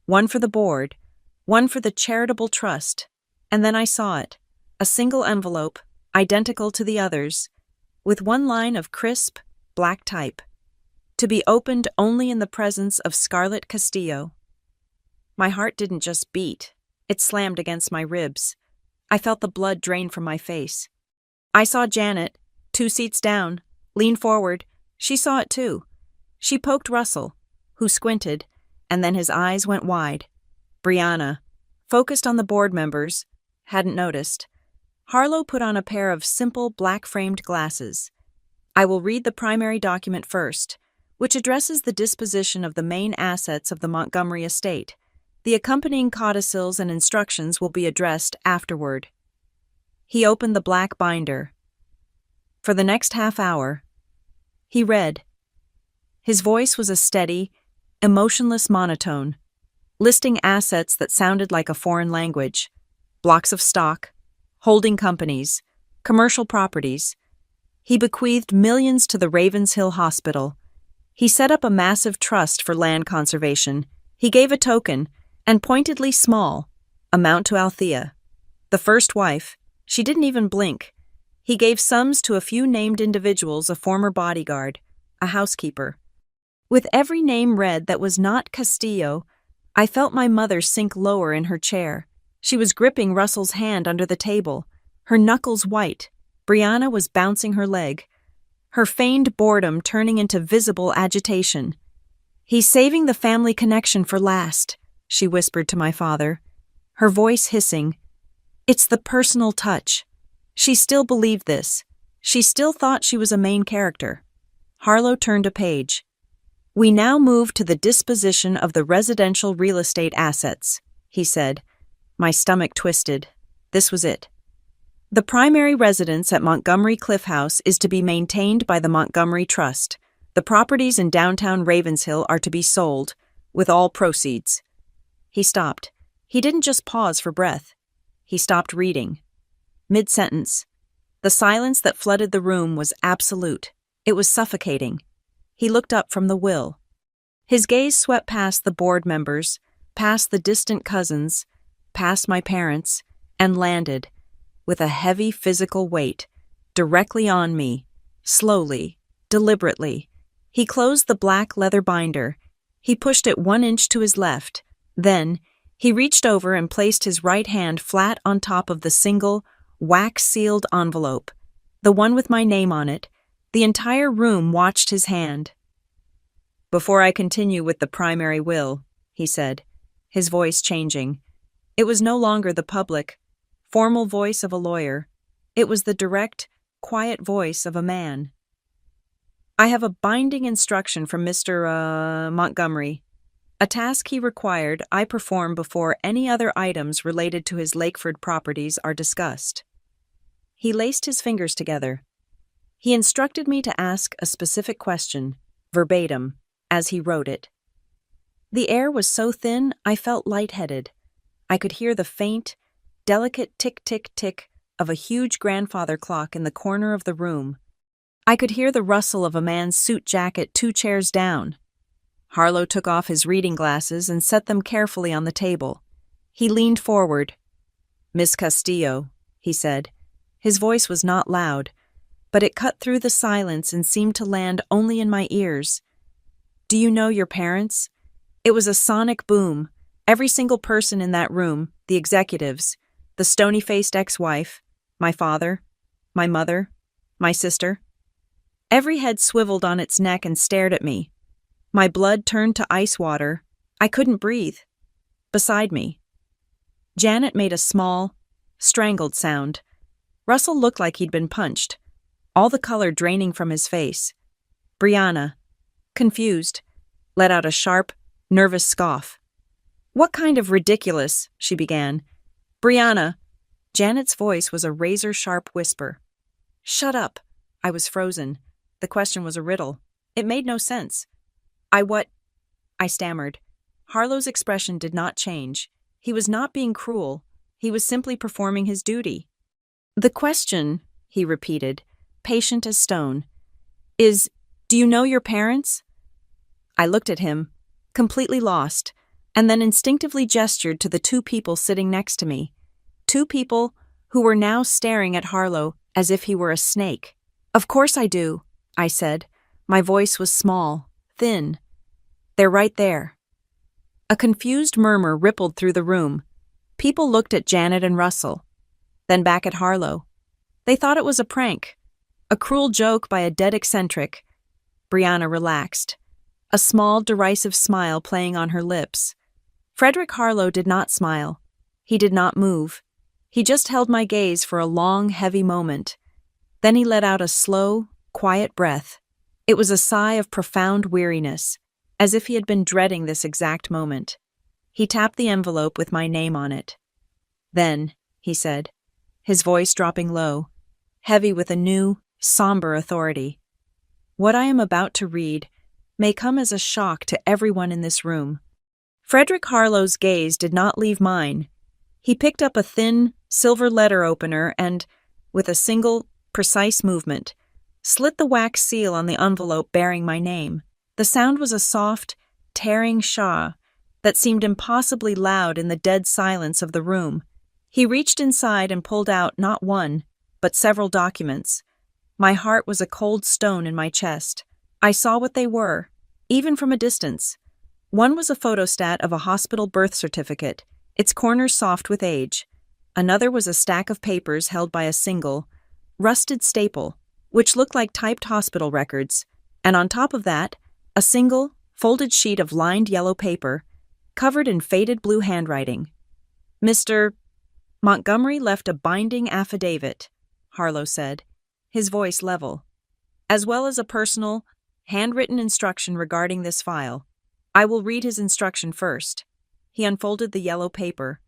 one for the board, one for the charitable trust, and then I saw it, a single envelope, identical to the others, with one line of crisp, black type, to be opened only in the presence of Scarlett Castillo. My heart didn't just beat, it slammed against my ribs. I felt the blood drain from my face. I saw Janet, 2 seats down, lean forward. She saw it too. She poked Russell, who squinted, and then his eyes went wide. Brianna, focused on the board members, hadn't noticed. Harlow put on a pair of simple black-framed glasses. "I will read the primary document first, which addresses the disposition of the main assets of the Montgomery estate. The accompanying codicils and instructions will be addressed afterward." He opened the black binder. For the next half hour, he read. His voice was a steady, emotionless monotone, listing assets that sounded like a foreign language, blocks of stock, holding companies, commercial properties. He bequeathed millions to the Ravenshill Hospital. He set up a massive trust for land conservation. He gave a token, and pointedly small, amount to Althea, the first wife. She didn't even blink. He gave sums to a few named individuals, a former bodyguard, a housekeeper. With every name read that was not Castillo, I felt my mother sink lower in her chair. She was gripping Russell's hand under the table, her knuckles white. Brianna was bouncing her leg. her feigned boredom turning into visible agitation. "He's saving the family connection for last," she whispered to my father, her voice hissing. "It's the personal touch." She still believed this. She still thought she was a main character. Harlow turned a page. "We now move to the disposition of the residential real estate assets," he said. My stomach twisted. This was it. "The primary residence at Montgomery Cliff House is to be maintained by the Montgomery Trust. The properties in downtown Ravenshill are to be sold, with all proceeds." He stopped. He didn't just pause for breath. He stopped reading. Mid-sentence. The silence that flooded the room was absolute. It was suffocating. He looked up from the will. His gaze swept past the board members, past the distant cousins, past my parents, and landed, with a heavy physical weight, directly on me, slowly, deliberately. He closed the black leather binder. He pushed it 1 inch to his left. Then, he reached over and placed his right hand flat on top of the single, wax-sealed envelope, the one with my name on it. The entire room watched his hand. "Before I continue with the primary will," he said, his voice changing. It was no longer the public, formal voice of a lawyer. It was the direct, quiet voice of a man. "I have a binding instruction from Mr. Montgomery. A task he required I perform before any other items related to his Lakeford properties are discussed." He laced his fingers together. He instructed me to ask a specific question, verbatim, as he wrote it. The air was so thin I felt lightheaded. I could hear the faint, delicate tick-tick-tick of a huge grandfather clock in the corner of the room. I could hear the rustle of a man's suit jacket 2 chairs down. Harlow took off his reading glasses and set them carefully on the table. He leaned forward. "Miss Castillo," he said. His voice was not loud, but it cut through the silence and seemed to land only in my ears. "Do you know your parents?" It was a sonic boom. Every single person in that room, the executives, the stony-faced ex-wife, my father, my mother, my sister. Every head swiveled on its neck and stared at me. My blood turned to ice water. I couldn't breathe. Beside me, Janet made a small, strangled sound. Russell looked like he'd been punched, all the color draining from his face. Brianna, confused, let out a sharp, nervous scoff. "What kind of ridiculous," she began. "Brianna." Janet's voice was a razor-sharp whisper. "Shut up." I was frozen. The question was a riddle. It made no sense. I stammered. Harlow's expression did not change. He was not being cruel. He was simply performing his duty. "The question," he repeated, patient as stone, "is, do you know your parents?" I looked at him, completely lost, and then instinctively gestured to the 2 people sitting next to me. 2 people who were now staring at Harlow as if he were a snake. "Of course I do," I said. My voice was small, thin. "They're right there." A confused murmur rippled through the room. People looked at Janet and Russell, then back at Harlow. They thought it was a prank, a cruel joke by a dead eccentric. Brianna relaxed, a small, derisive smile playing on her lips. Frederick Harlow did not smile. He did not move. He just held my gaze for a long, heavy moment. Then he let out a slow, quiet breath. It was a sigh of profound weariness, as if he had been dreading this exact moment. He tapped the envelope with my name on it. "Then," he said, his voice dropping low, heavy with a new, somber authority, "what I am about to read may come as a shock to everyone in this room." Frederick Harlow's gaze did not leave mine. He picked up a thin, silver letter opener and, with a single, precise movement, slit the wax seal on the envelope bearing my name. The sound was a soft, tearing shah that seemed impossibly loud in the dead silence of the room. He reached inside and pulled out not one, but several documents. My heart was a cold stone in my chest. I saw what they were, even from a distance. One was a photostat of a hospital birth certificate, its corners soft with age. Another was a stack of papers held by a single, rusted staple, which looked like typed hospital records, and on top of that, a single, folded sheet of lined yellow paper, covered in faded blue handwriting. Mr. Montgomery left a binding affidavit, Harlow said, his voice level, as well as a personal, handwritten instruction regarding this file. I will read his instruction first. He unfolded the yellow paper,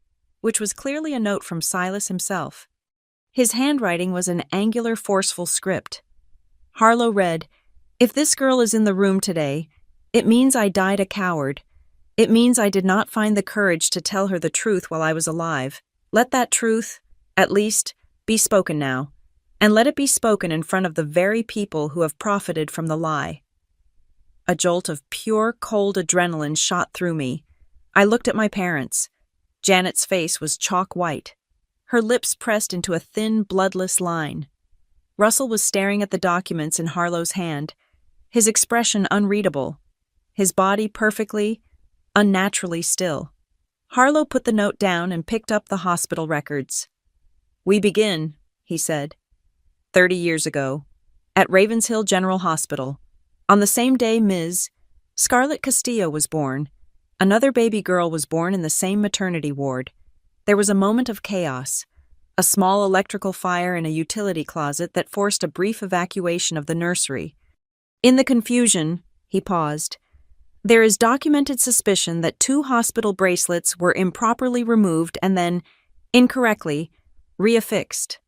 which was clearly a note from Silas himself. His handwriting was an angular, forceful script. Harlow read, "If this girl is in the room today, it means I died a coward. It means I did not find the courage to tell her the truth while I was alive. Let that truth, at least, be spoken now, and let it be spoken in front of the very people who have profited from the lie." A jolt of pure, cold adrenaline shot through me. I looked at my parents. Janet's face was chalk white, her lips pressed into a thin, bloodless line. Russell was staring at the documents in Harlow's hand, his expression unreadable, his body perfectly, unnaturally still. Harlow put the note down and picked up the hospital records. "We begin," he said. 30 years ago, at Ravenshill General Hospital, on the same day Ms. Scarlett Castillo was born, another baby girl was born in the same maternity ward. There was a moment of chaos, a small electrical fire in a utility closet that forced a brief evacuation of the nursery. In the confusion, he paused. There is documented suspicion that 2 hospital bracelets were improperly removed and then, incorrectly, reaffixed.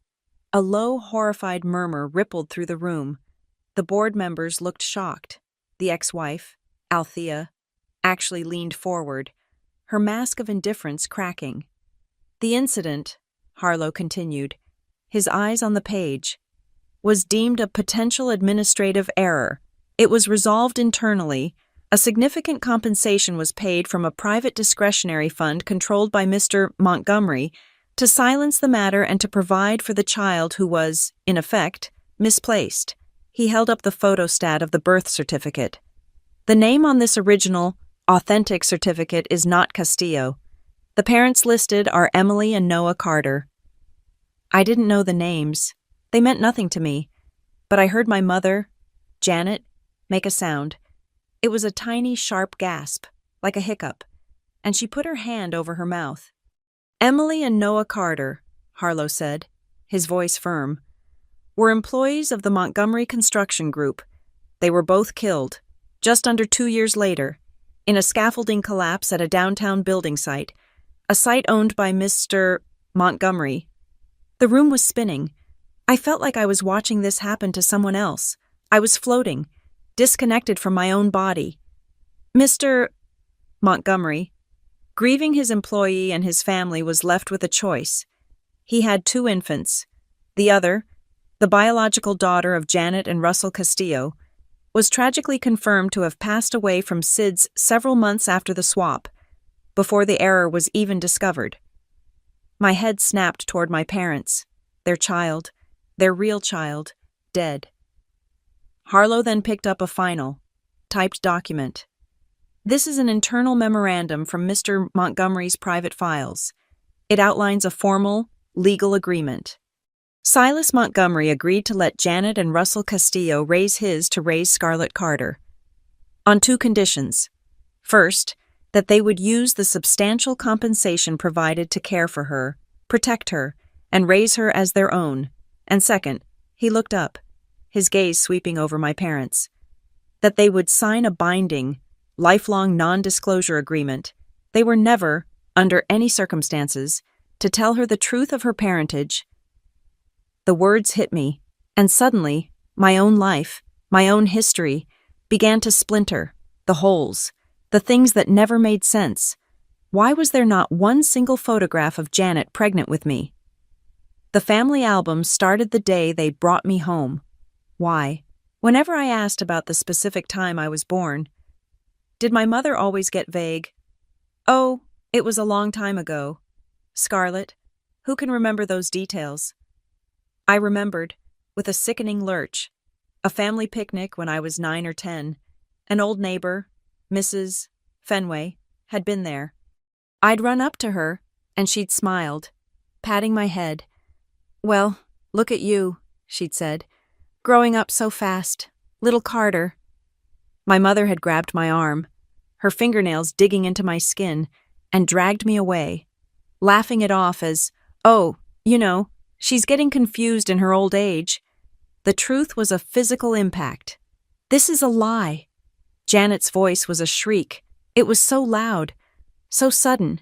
A low, horrified murmur rippled through the room. The board members looked shocked. The ex-wife, Althea, actually leaned forward, her mask of indifference cracking. The incident, Harlow continued, his eyes on the page, was deemed a potential administrative error. It was resolved internally. A significant compensation was paid from a private discretionary fund controlled by Mr. Montgomery to silence the matter and to provide for the child who was, in effect, misplaced. He held up the photostat of the birth certificate. The name on this original, authentic certificate is not Castillo. The parents listed are Emily and Noah Carter. I didn't know the names. They meant nothing to me. But I heard my mother, Janet, make a sound. It was a tiny, sharp gasp, like a hiccup, and she put her hand over her mouth. Emily and Noah Carter, Harlow said, his voice firm, were employees of the Montgomery Construction Group. They were both killed, just under 2 years later, in a scaffolding collapse at a downtown building site, a site owned by Mr. Montgomery. The room was spinning. I felt like I was watching this happen to someone else. I was floating, disconnected from my own body. Mr. Montgomery, grieving his employee and his family, was left with a choice. He had 2 infants. The other, the biological daughter of Janet and Russell Castillo, was tragically confirmed to have passed away from SIDS several months after the swap, before the error was even discovered. My head snapped toward my parents, their child, their real child, dead. Harlow then picked up a final, typed document. This is an internal memorandum from Mr. Montgomery's private files. It outlines a formal, legal agreement. Silas Montgomery agreed to let Janet and Russell Castillo raise Scarlett Carter. On 2 conditions. First, that they would use the substantial compensation provided to care for her, protect her, and raise her as their own. And second, he looked up, his gaze sweeping over my parents, that they would sign a binding, lifelong non-disclosure agreement. They were never, under any circumstances, to tell her the truth of her parentage. The words hit me, and suddenly, my own life, my own history, began to splinter, the holes, the things that never made sense. Why was there not one single photograph of Janet pregnant with me? The family album started the day they brought me home. Why? Whenever I asked about the specific time I was born, did my mother always get vague? Oh, it was a long time ago. Scarlett, who can remember those details? I remembered, with a sickening lurch, a family picnic when I was 9 or 10. An old neighbor, Mrs. Fenway, had been there. I'd run up to her, and she'd smiled, patting my head. "Well, look at you," she'd said. Growing up so fast. Little Carter. My mother had grabbed my arm, her fingernails digging into my skin, and dragged me away, laughing it off as, oh, she's getting confused in her old age. The truth was a physical impact. This is a lie. Janet's voice was a shriek. It was so loud, so sudden.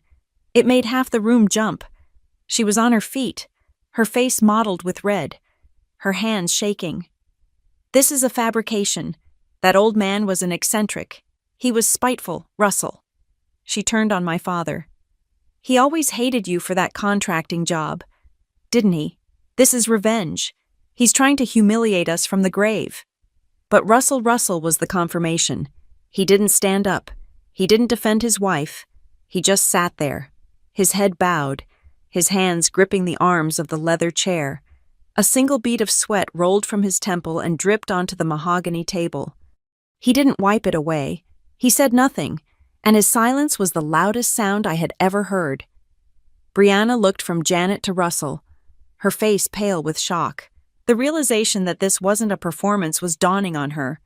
It made half the room jump. She was on her feet, her face mottled with red, her hands shaking. This is a fabrication. That old man was an eccentric. He was spiteful, Russell. She turned on my father. He always hated you for that contracting job, didn't he? This is revenge. He's trying to humiliate us from the grave. But Russell was the confirmation. He didn't stand up. He didn't defend his wife. He just sat there, his head bowed, his hands gripping the arms of the leather chair. A single bead of sweat rolled from his temple and dripped onto the mahogany table. He didn't wipe it away. He said nothing, and his silence was the loudest sound I had ever heard. Brianna looked from Janet to Russell, her face pale with shock. The realization that this wasn't a performance was dawning on her.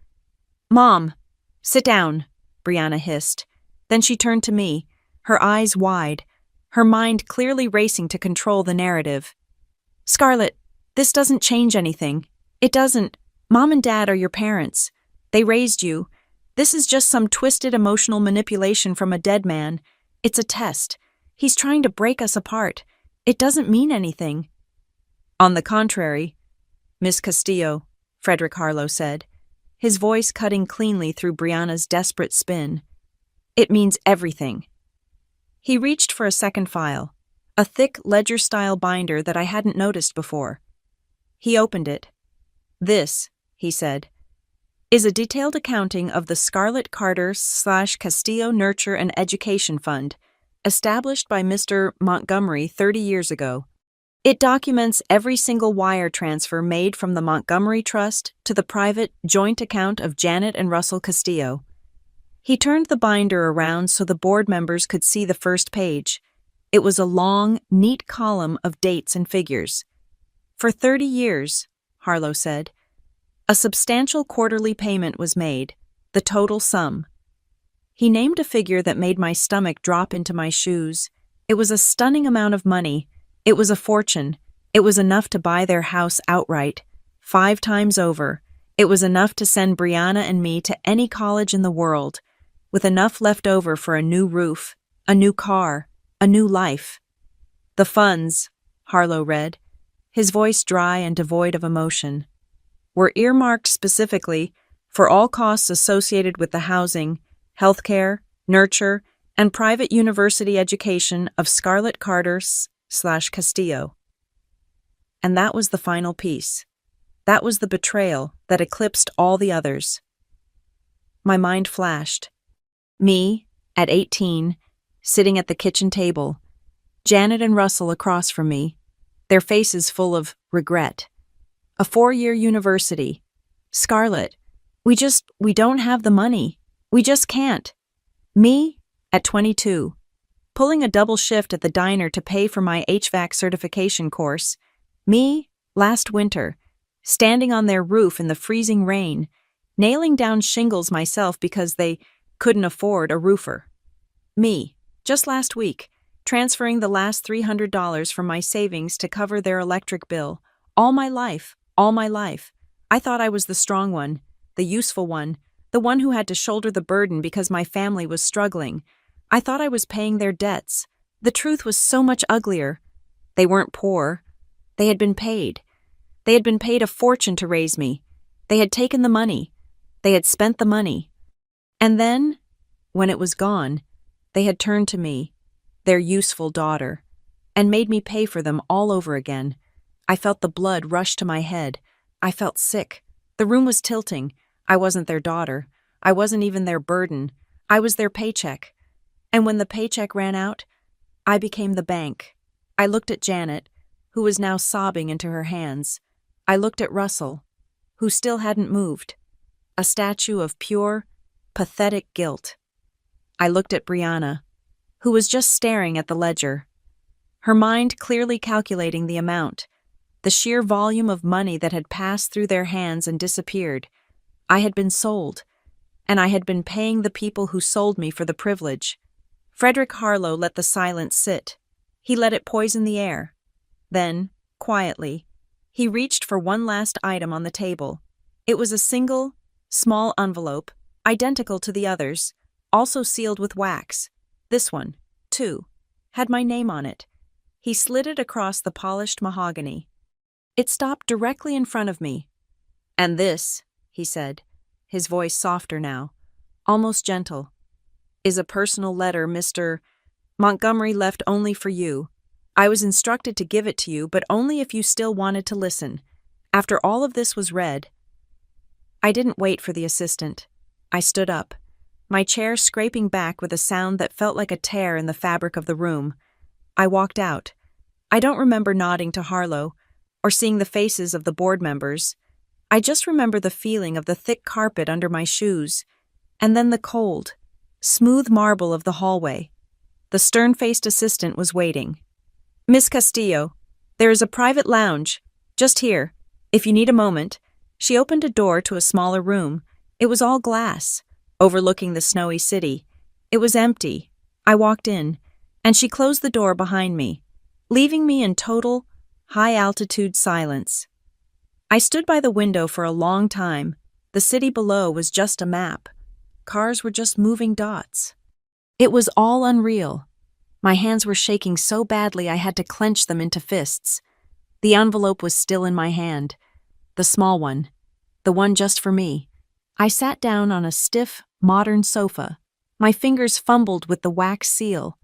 "Mom, sit down," Brianna hissed. Then she turned to me, her eyes wide, her mind clearly racing to control the narrative. "Scarlett, this doesn't change anything. It doesn't. Mom and Dad are your parents. They raised you. This is just some twisted emotional manipulation from a dead man. It's a test. He's trying to break us apart. It doesn't mean anything." "On the contrary, Miss Castillo," Frederick Harlow said, his voice cutting cleanly through Brianna's desperate spin. "It means everything." He reached for a second file, a thick ledger-style binder that I hadn't noticed before. He opened it. "This," he said, "is a detailed accounting of the Scarlett Carter/Castillo Nurture and Education Fund, established by Mr. Montgomery 30 years ago. It documents every single wire transfer made from the Montgomery Trust to the private joint account of Janet and Russell Castillo." He turned the binder around so the board members could see the first page. It was a long, neat column of dates and figures. "For 30 years, Harlow said. A substantial quarterly payment was made, the total sum. He named a figure that made my stomach drop into my shoes. It was a stunning amount of money. It was a fortune. It was enough to buy their house outright, 5 times over. It was enough to send Brianna and me to any college in the world, with enough left over for a new roof, a new car, a new life. The funds, Harlow read, his voice dry and devoid of emotion, were earmarked specifically for all costs associated with the housing, healthcare, nurture, and private university education of Scarlett Carter/Castillo. And that was the final piece. That was the betrayal that eclipsed all the others. My mind flashed. Me, at 18, sitting at the kitchen table, Janet and Russell across from me, their faces full of regret. A 4-year university. Scarlett, we don't have the money. We just can't. Me, at 22, pulling a double shift at the diner to pay for my HVAC certification course. Me, last winter, standing on their roof in the freezing rain, nailing down shingles myself because they couldn't afford a roofer. Me, just last week, transferring the last $300 from my savings to cover their electric bill. All my life. I thought I was the strong one, the useful one, the one who had to shoulder the burden because my family was struggling. I thought I was paying their debts. The truth was so much uglier. They weren't poor. They had been paid. They had been paid a fortune to raise me. They had taken the money. They had spent the money. And then, when it was gone, they had turned to me, their useful daughter, and made me pay for them all over again. I felt the blood rush to my head. I felt sick. The room was tilting. I wasn't their daughter. I wasn't even their burden. I was their paycheck. And when the paycheck ran out, I became the bank. I looked at Janet, who was now sobbing into her hands. I looked at Russell, who still hadn't moved, a statue of pure, pathetic guilt. I looked at Brianna, who was just staring at the ledger, her mind clearly calculating the amount, the sheer volume of money that had passed through their hands and disappeared. I had been sold, and I had been paying the people who sold me for the privilege. Frederick Harlow let the silence sit. He let it poison the air. Then, quietly, he reached for one last item on the table. It was a single, small envelope, identical to the others, also sealed with wax. This one, too, had my name on it. He slid it across the polished mahogany. It stopped directly in front of me. "And this," he said, his voice softer now, almost gentle, "is a personal letter Mr. Montgomery left only for you. I was instructed to give it to you, but only if you still wanted to listen. After all of this was read—" I didn't wait for the assistant. I stood up, my chair scraping back with a sound that felt like a tear in the fabric of the room. I walked out. I don't remember nodding to Harlow or seeing the faces of the board members. I just remember the feeling of the thick carpet under my shoes, and then the cold, smooth marble of the hallway. The stern-faced assistant was waiting. "Miss Castillo, there is a private lounge, just here, if you need a moment." She opened a door to a smaller room. It was all glass, overlooking the snowy city. It was empty. I walked in, and she closed the door behind me, leaving me in total, high-altitude silence. I stood by the window for a long time. The city below was just a map. Cars were just moving dots. It was all unreal. My hands were shaking so badly I had to clench them into fists. The envelope was still in my hand. The small one. The one just for me. I sat down on a stiff, modern sofa. My fingers fumbled with the wax seal.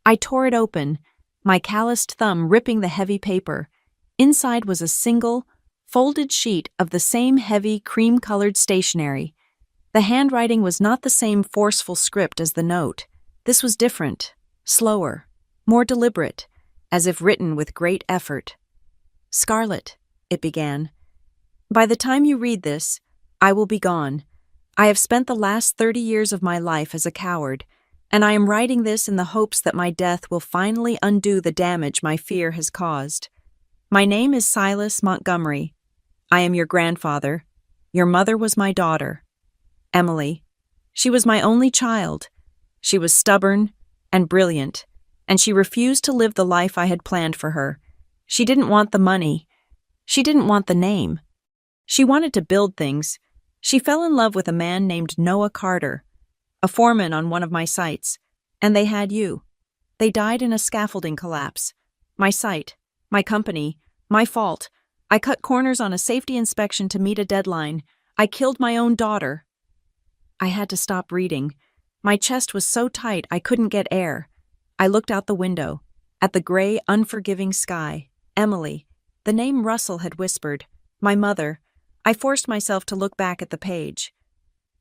I tore it open, my calloused thumb ripping the heavy paper. Inside was a single, folded sheet of the same heavy, cream-colored stationery. The handwriting was not the same forceful script as the note. This was different, slower, more deliberate, as if written with great effort. "Scarlett," it began. "By the time you read this, I will be gone. I have spent the last 30 years of my life as a coward, and I am writing this in the hopes that my death will finally undo the damage my fear has caused. My name is Silas Montgomery. I am your grandfather. Your mother was my daughter, Emily. She was my only child. She was stubborn and brilliant, and she refused to live the life I had planned for her. She didn't want the money. She didn't want the name. She wanted to build things. She fell in love with a man named Noah Carter, a foreman on one of my sites, and they had you. They died in a scaffolding collapse. My site, my company, my fault. I cut corners on a safety inspection to meet a deadline. I killed my own daughter." I had to stop reading. My chest was so tight I couldn't get air. I looked out the window, at the gray, unforgiving sky. Emily, the name Russell had whispered. My mother. I forced myself to look back at the page.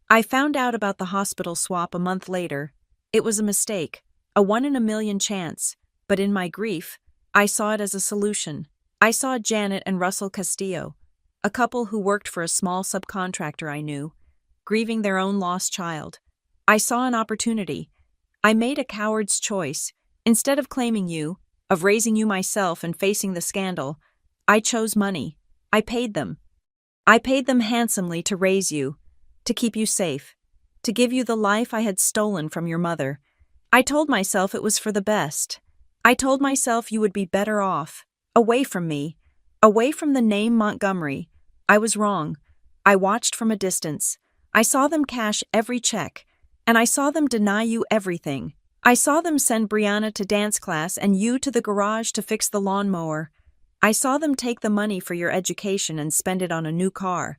I found out about the hospital swap a month later. It was a mistake, a 1 in a million chance, but in my grief, I saw it as a solution. I saw Janet and Russell Castillo, a couple who worked for a small subcontractor I knew, grieving their own lost child. I saw an opportunity. I made a coward's choice. Instead of claiming you, of raising you myself and facing the scandal, I chose money. I paid them. I paid them handsomely to raise you, to keep you safe, to give you the life I had stolen from your mother. I told myself it was for the best. I told myself you would be better off, away from me, away from the name Montgomery. I was wrong. I watched from a distance. I saw them cash every check, and I saw them deny you everything. I saw them send Brianna to dance class and you to the garage to fix the lawnmower. I saw them take the money for your education and spend it on a new car.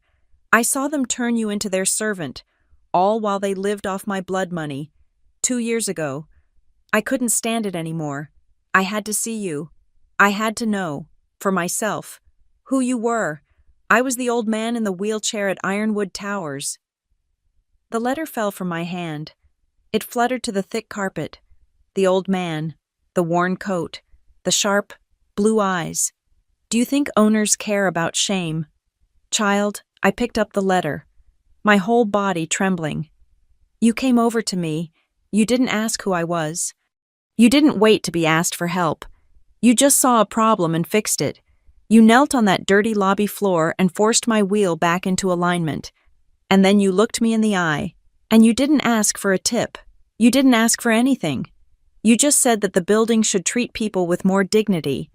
I saw them turn you into their servant, all while they lived off my blood money. 2 years ago, I couldn't stand it anymore. I had to see you. I had to know, for myself, who you were. I was the old man in the wheelchair at Ironwood Towers. The letter fell from my hand. It fluttered to the thick carpet. The old man, the worn coat, the sharp, blue eyes. Do you think owners care about shame? Child, I picked up the letter, my whole body trembling. You came over to me. You didn't ask who I was. You didn't wait to be asked for help. You just saw a problem and fixed it. You knelt on that dirty lobby floor and forced my wheel back into alignment. And then you looked me in the eye. And you didn't ask for a tip. You didn't ask for anything. You just said that the building should treat people with more dignity.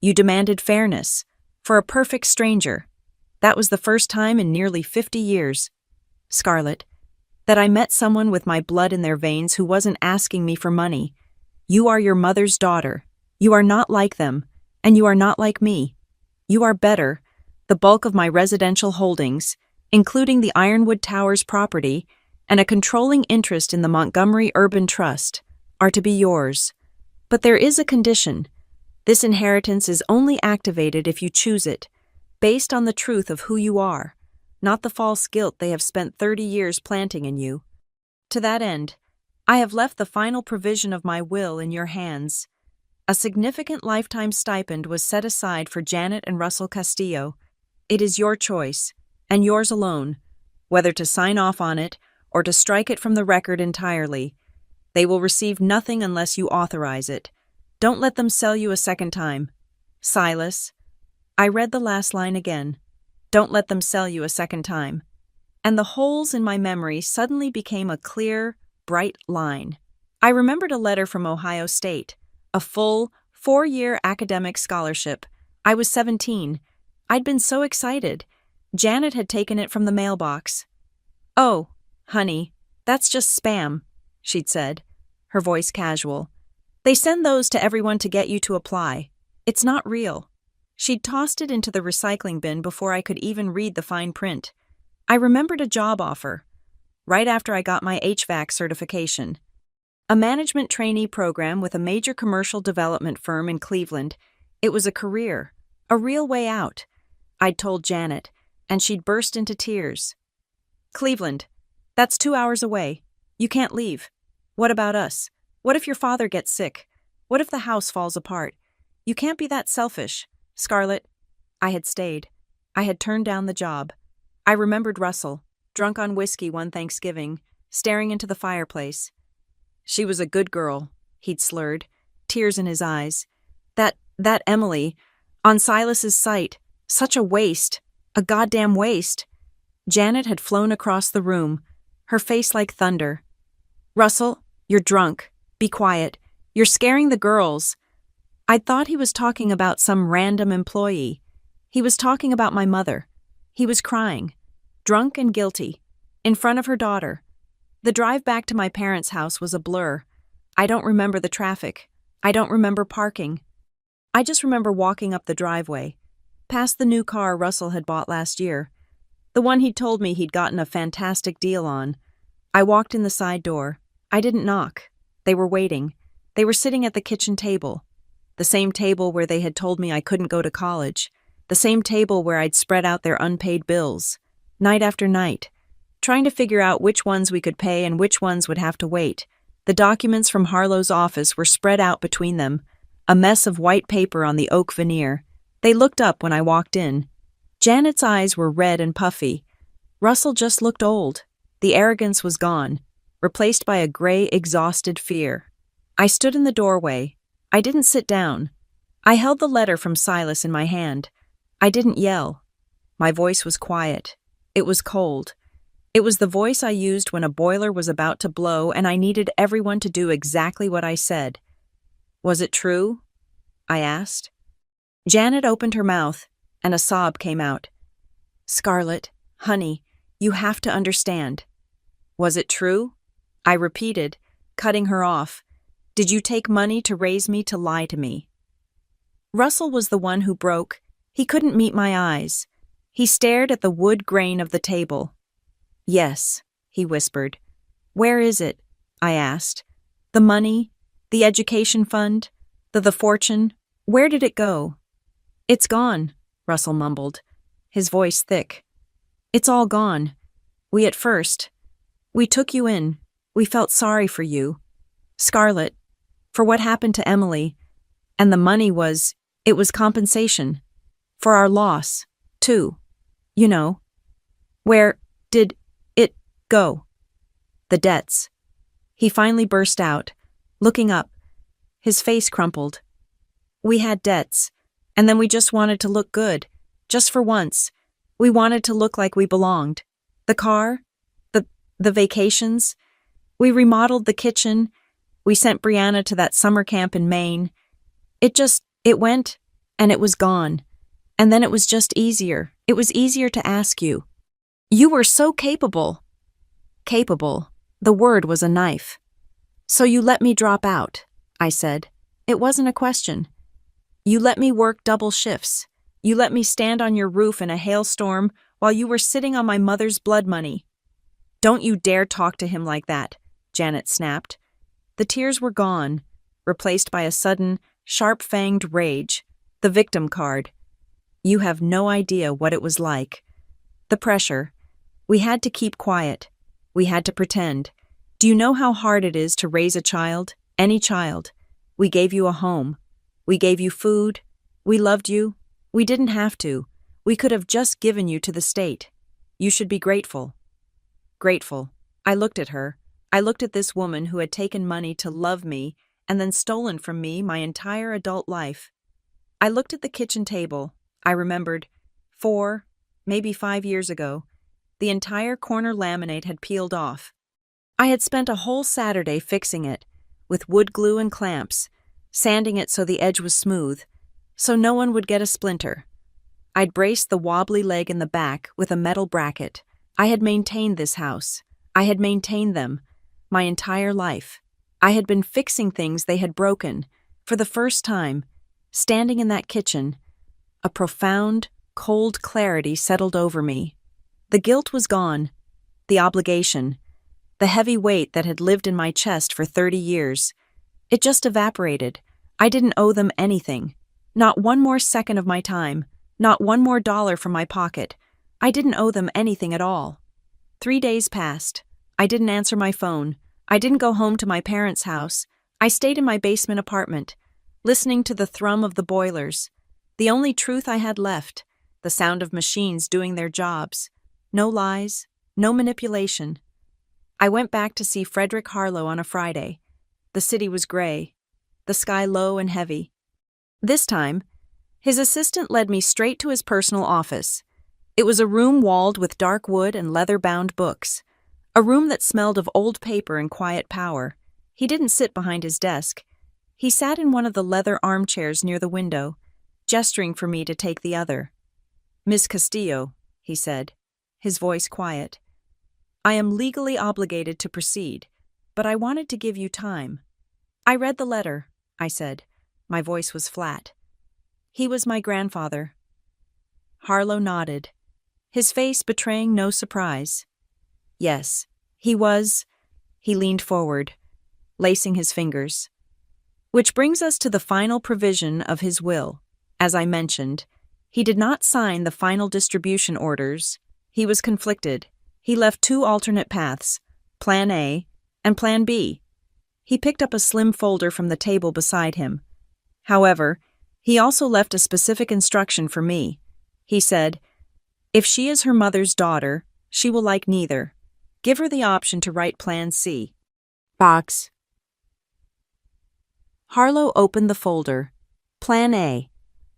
You demanded fairness. For a perfect stranger. That was the first time in nearly 50 years, Scarlett, that I met someone with my blood in their veins who wasn't asking me for money. You are your mother's daughter. You are not like them, and you are not like me. You are better. The bulk of my residential holdings, including the Ironwood Towers property and a controlling interest in the Montgomery Urban Trust, are to be yours. But there is a condition. This inheritance is only activated if you choose it, based on the truth of who you are, not the false guilt they have spent 30 years planting in you. To that end, I have left the final provision of my will in your hands. A significant lifetime stipend was set aside for Janet and Russell Castillo. It is your choice, and yours alone, whether to sign off on it or to strike it from the record entirely. They will receive nothing unless you authorize it. Don't let them sell you a second time. Silas. I read the last line again. Don't let them sell you a second time. And the holes in my memory suddenly became a clear, bright line. I remembered a letter from Ohio State, a full, 4-year academic scholarship. I was 17. I'd been so excited. Janet had taken it from the mailbox. "Oh, honey, that's just spam," she'd said, her voice casual. "They send those to everyone to get you to apply. It's not real." She'd tossed it into the recycling bin before I could even read the fine print. I remembered a job offer, right after I got my HVAC certification. A management trainee program with a major commercial development firm in Cleveland. It was a career, a real way out. I'd told Janet, and she'd burst into tears. "Cleveland, that's 2 hours away. You can't leave. What about us? What if your father gets sick? What if the house falls apart? You can't be that selfish. Scarlett." I had stayed. I had turned down the job. I remembered Russell, drunk on whiskey one Thanksgiving, staring into the fireplace. "She was a good girl," he'd slurred, tears in his eyes. That Emily, on Silas's site, such a waste, a goddamn waste." Janet had flown across the room, her face like thunder. "Russell, you're drunk. Be quiet. You're scaring the girls." I'd thought he was talking about some random employee. He was talking about my mother. He was crying, drunk and guilty, in front of her daughter. The drive back to my parents' house was a blur. I don't remember the traffic. I don't remember parking. I just remember walking up the driveway, past the new car Russell had bought last year, the one he'd told me he'd gotten a fantastic deal on. I walked in the side door. I didn't knock. They were waiting. They were sitting at the kitchen table. The same table where they had told me I couldn't go to college. The same table where I'd spread out their unpaid bills, night after night, trying to figure out which ones we could pay and which ones would have to wait. The documents from Harlow's office were spread out between them, a mess of white paper on the oak veneer. They looked up when I walked in. Janet's eyes were red and puffy. Russell just looked old. The arrogance was gone, replaced by a gray, exhausted fear. I stood in the doorway. I didn't sit down. I held the letter from Silas in my hand. I didn't yell. My voice was quiet. It was cold. It was the voice I used when a boiler was about to blow and I needed everyone to do exactly what I said. "Was it true?" I asked. Janet opened her mouth, and a sob came out. "Scarlett, honey, you have to understand." "Was it true?" I repeated, cutting her off. "Did you take money to raise me to lie to me?" Russell was the one who broke. He couldn't meet my eyes. He stared at the wood grain of the table. "Yes," he whispered. "Where is it?" I asked. "The money? The education fund? The fortune? Where did it go?" "It's gone," Russell mumbled, his voice thick. "It's all gone. We took you in. We felt sorry for you. Scarlett, for what happened to Emily. And the money it was compensation. For our loss, too. You know. Where did it go?" "The debts." He finally burst out, looking up. His face crumpled. "We had debts. And then we just wanted to look good. Just for once. We wanted to look like we belonged. The car, the vacations. We remodeled the kitchen. We sent Brianna to that summer camp in Maine. It went, and it was gone. And then it was just easier. It was easier to ask you. You were so capable. Capable. The word was a knife. So you let me drop out, I said. It wasn't a question. You let me work double shifts. You let me stand on your roof in a hailstorm while you were sitting on my mother's blood money. Don't you dare talk to him like that, Janet snapped. The tears were gone, replaced by a sudden, sharp-fanged rage, the victim card. You have no idea what it was like. The pressure. We had to keep quiet. We had to pretend. Do you know how hard it is to raise a child? Any child. We gave you a home. We gave you food. We loved you. We didn't have to. We could have just given you to the state. You should be grateful. Grateful. I looked at her. I looked at this woman who had taken money to love me and then stolen from me my entire adult life. I looked at the kitchen table. I remembered 4, maybe 5 years ago. The entire corner laminate had peeled off. I had spent a whole Saturday fixing it, with wood glue and clamps, sanding it so the edge was smooth, so no one would get a splinter. I'd braced the wobbly leg in the back with a metal bracket. I had maintained this house. I had maintained them, my entire life. I had been fixing things they had broken. For the first time, standing in that kitchen, a profound, cold clarity settled over me. The guilt was gone, the obligation, the heavy weight that had lived in my chest for 30 years. It just evaporated. I didn't owe them anything. Not one more second of my time, not one more dollar from my pocket. I didn't owe them anything at all. 3 days passed. I didn't answer my phone. I didn't go home to my parents' house. I stayed in my basement apartment, listening to the thrum of the boilers. The only truth I had left, the sound of machines doing their jobs. No lies, no manipulation. I went back to see Frederick Harlow on a Friday. The city was gray, the sky low and heavy. This time, his assistant led me straight to his personal office. It was a room walled with dark wood and leather-bound books, a room that smelled of old paper and quiet power. He didn't sit behind his desk. He sat in one of the leather armchairs near the window, gesturing for me to take the other. "Miss Castillo," he said, his voice quiet. "I am legally obligated to proceed, but I wanted to give you time." "I read the letter," I said. My voice was flat. "He was my grandfather." Harlow nodded, his face betraying no surprise. "Yes, he was." He leaned forward, lacing his fingers. Which brings us to the final provision of his will. As I mentioned, he did not sign the final distribution orders. He was conflicted. He left 2 alternate paths, Plan A and Plan B. He picked up a slim folder from the table beside him. However, he also left a specific instruction for me. He said, "If she is her mother's daughter, she will like neither. Give her the option to write Plan C." Box. Harlow opened the folder. Plan A.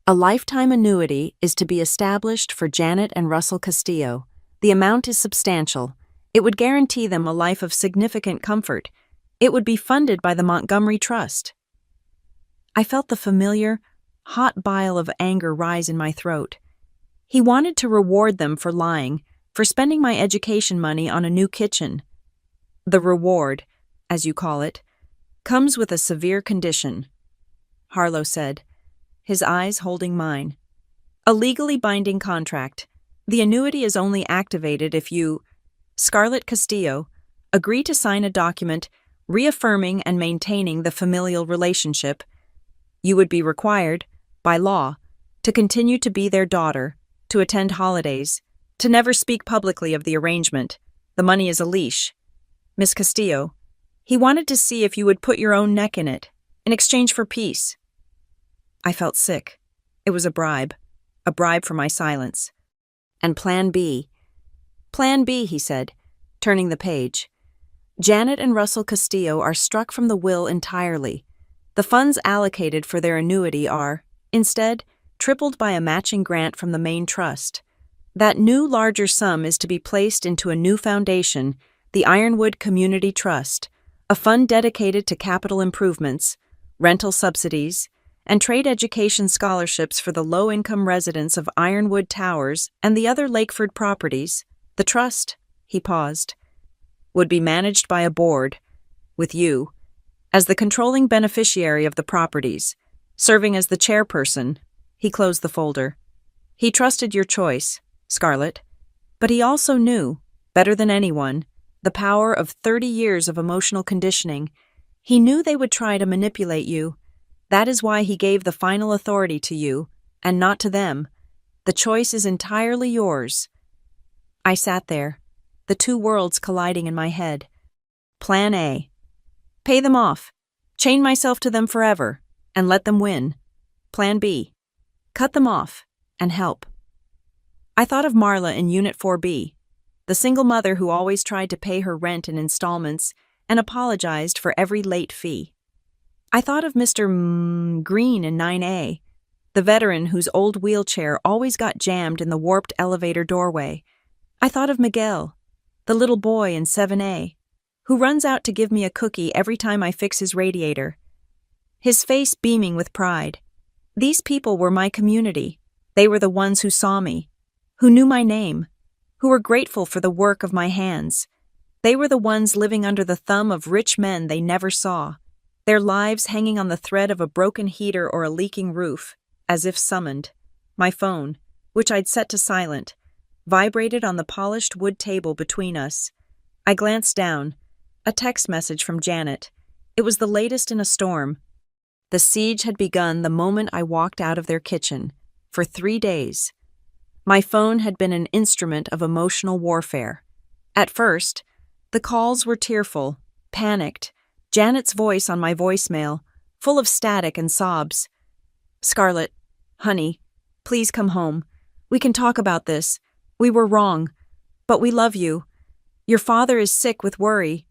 A lifetime annuity is to be established for Janet and Russell Castillo. The amount is substantial. It would guarantee them a life of significant comfort. It would be funded by the Montgomery Trust. I felt the familiar, hot bile of anger rise in my throat. He wanted to reward them for lying, for spending my education money on a new kitchen. The reward, as you call it, comes with a severe condition, Harlow said, his eyes holding mine. A legally binding contract. The annuity is only activated if you, Scarlett Castillo, agree to sign a document reaffirming and maintaining the familial relationship. You would be required, by law, to continue to be their daughter, to attend holidays, to never speak publicly of the arrangement. The money is a leash. Miss Castillo, he wanted to see if you would put your own neck in it, in exchange for peace. I felt sick. It was a bribe for my silence. And Plan B. Plan B, he said, turning the page. Janet and Russell Castillo are struck from the will entirely. The funds allocated for their annuity are, instead, tripled by a matching grant from the main trust. That new larger sum is to be placed into a new foundation, the Ironwood Community Trust, a fund dedicated to capital improvements, rental subsidies, and trade education scholarships for the low-income residents of Ironwood Towers and the other Lakeford properties. The trust, he paused, would be managed by a board, with you, as the controlling beneficiary of the properties, serving as the chairperson. He closed the folder. He trusted your choice, Scarlett, but he also knew, better than anyone, the power of 30 years of emotional conditioning. He knew they would try to manipulate you. That is why he gave the final authority to you, and not to them. The choice is entirely yours. I sat there, the two worlds colliding in my head. Plan A. Pay them off, chain myself to them forever, and let them win. Plan B. Cut them off, and help. I thought of Marla in Unit 4B, the single mother who always tried to pay her rent in installments and apologized for every late fee. I thought of Mr. Green in 9A, the veteran whose old wheelchair always got jammed in the warped elevator doorway. I thought of Miguel, the little boy in 7A, who runs out to give me a cookie every time I fix his radiator, his face beaming with pride. These people were my community. They were the ones who saw me, who knew my name, who were grateful for the work of my hands. They were the ones living under the thumb of rich men they never saw, their lives hanging on the thread of a broken heater or a leaking roof, as if summoned. My phone, which I'd set to silent, vibrated on the polished wood table between us. I glanced down. A text message from Janet. It was the latest in a storm. The siege had begun the moment I walked out of their kitchen. For 3 days. My phone had been an instrument of emotional warfare. At first, the calls were tearful, panicked, Janet's voice on my voicemail, full of static and sobs. Scarlett, honey, please come home. We can talk about this. We were wrong, but we love you. Your father is sick with worry.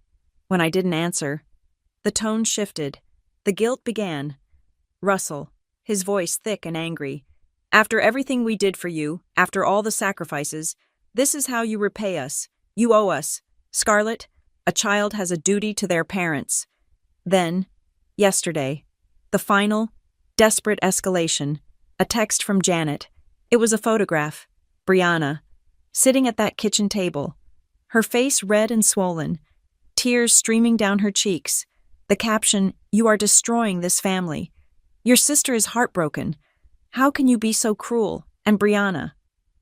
When I didn't answer, the tone shifted. The guilt began. Russell, his voice thick and angry. After everything we did for you, after all the sacrifices, this is how you repay us. You owe us. Scarlett, a child has a duty to their parents. Then, yesterday, the final, desperate escalation, a text from Janet. It was a photograph. Brianna, sitting at that kitchen table, her face red and swollen, tears streaming down her cheeks. The caption, "You are destroying this family. Your sister is heartbroken. How can you be so cruel?" And Brianna.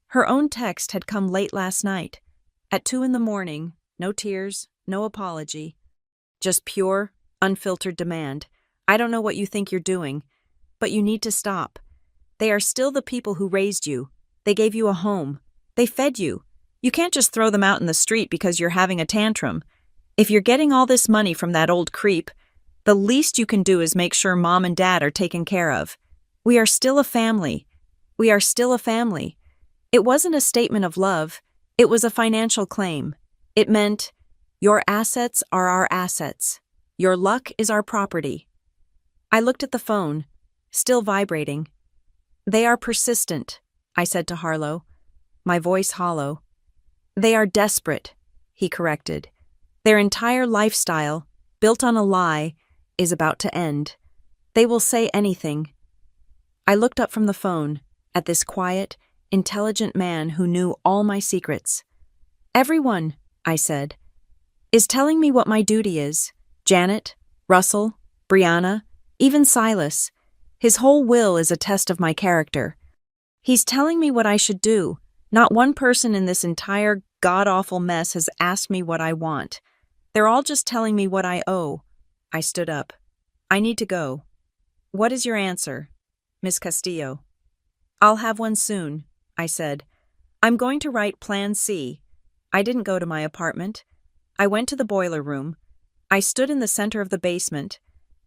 Her own text had come late last night. At 2 a.m, no tears, no apology. Just pure, unfiltered demand. I don't know what you think you're doing, but you need to stop. They are still the people who raised you. They gave you a home. They fed you. You can't just throw them out in the street because you're having a tantrum. If you're getting all this money from that old creep, the least you can do is make sure mom and dad are taken care of. We are still a family. We are still a family. It wasn't a statement of love. It was a financial claim. It meant, your assets are our assets. Your luck is our property. I looked at the phone, still vibrating. They are persistent, I said to Harlow, my voice hollow. They are desperate, he corrected. Their entire lifestyle, built on a lie, is about to end. They will say anything. I looked up from the phone at this quiet, intelligent man who knew all my secrets. Everyone, I said, is telling me what my duty is. Janet, Russell, Brianna, even Silas. His whole will is a test of my character. He's telling me what I should do. Not one person in this entire god-awful mess has asked me what I want. They're all just telling me what I owe. I stood up. I need to go. What is your answer, Miss Castillo? I'll have one soon, I said. I'm going to write Plan C. I didn't go to my apartment. I went to the boiler room. I stood in the center of the basement,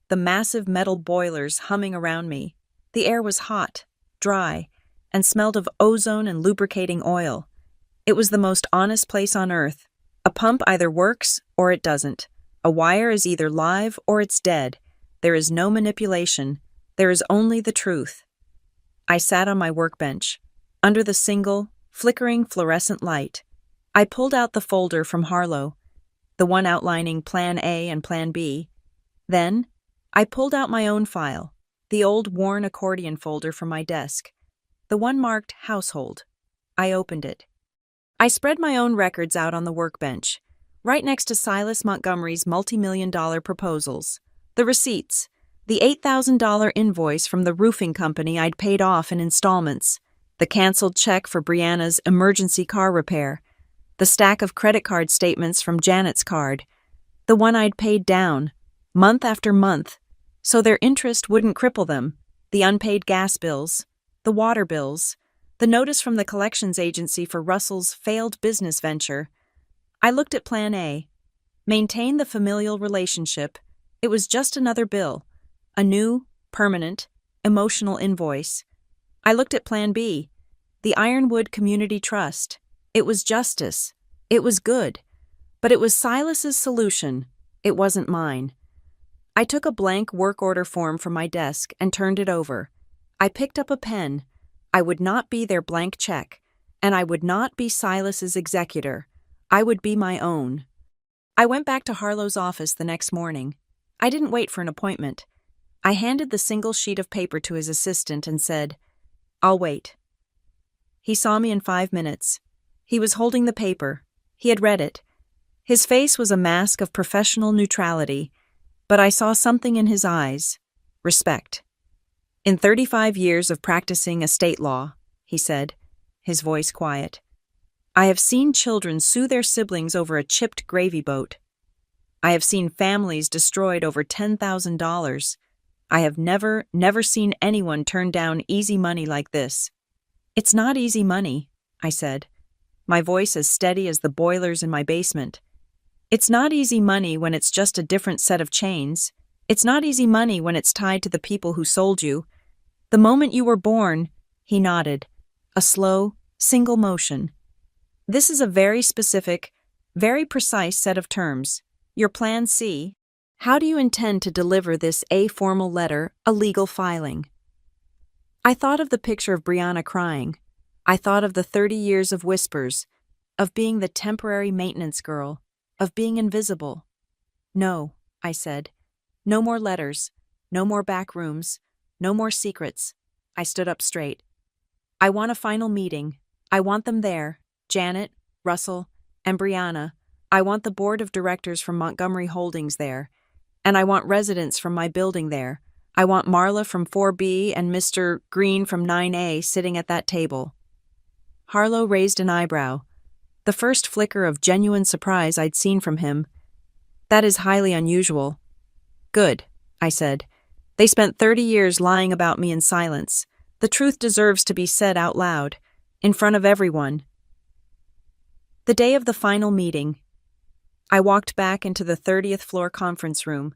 the massive metal boilers humming around me. The air was hot, dry, and smelled of ozone and lubricating oil. It was the most honest place on earth. A pump either works or it doesn't. A wire is either live or it's dead. There is no manipulation. There is only the truth. I sat on my workbench, under the single, flickering fluorescent light. I pulled out the folder from Harlow, the one outlining Plan A and Plan B. Then, I pulled out my own file, the old worn accordion folder from my desk, the one marked Household. I opened it. I spread my own records out on the workbench, right next to Silas Montgomery's multi-million-dollar proposals, the receipts, the $8,000 invoice from the roofing company I'd paid off in installments, the canceled check for Brianna's emergency car repair, the stack of credit card statements from Janet's card, the one I'd paid down, month after month, so their interest wouldn't cripple them, the unpaid gas bills, the water bills, the notice from the collections agency for Russell's failed business venture. I looked at Plan A. Maintain the familial relationship. It was just another bill, a new, permanent, emotional invoice. I looked at Plan B. The Ironwood Community Trust. It was justice. It was good. But it was Silas's solution. It wasn't mine. I took a blank work order form from my desk and turned it over. I picked up a pen. I would not be their blank check, and I would not be Silas's executor. I would be my own. I went back to Harlow's office the next morning. I didn't wait for an appointment. I handed the single sheet of paper to his assistant and said, "I'll wait." He saw me in 5 minutes. He was holding the paper. He had read it. His face was a mask of professional neutrality, but I saw something in his eyes. Respect. "In 35 years of practicing estate law," he said, his voice quiet, "I have seen children sue their siblings over a chipped gravy boat. I have seen families destroyed over $10,000. I have never seen anyone turn down easy money like this." "It's not easy money," I said, my voice as steady as the boilers in my basement. "It's not easy money when it's just a different set of chains. It's not easy money when it's tied to the people who sold you. The moment you were born," he nodded, a slow, single motion. "This is a very specific, very precise set of terms. Your Plan C. How do you intend to deliver this a formal letter, a legal filing?" I thought of the picture of Brianna crying. I thought of the 30 years of whispers, of being the temporary maintenance girl, of being invisible. "No," I said. "No more letters, no more back rooms, no more secrets." I stood up straight. "I want a final meeting. I want them there, Janet, Russell, and Brianna. I want the board of directors from Montgomery Holdings there, and I want residents from my building there. I want Marla from 4B and Mr. Green from 9A sitting at that table." Harlow raised an eyebrow, the first flicker of genuine surprise I'd seen from him. "That is highly unusual." "Good," I said. "They spent 30 years lying about me in silence. The truth deserves to be said out loud, in front of everyone." The day of the final meeting, I walked back into the 30th floor conference room.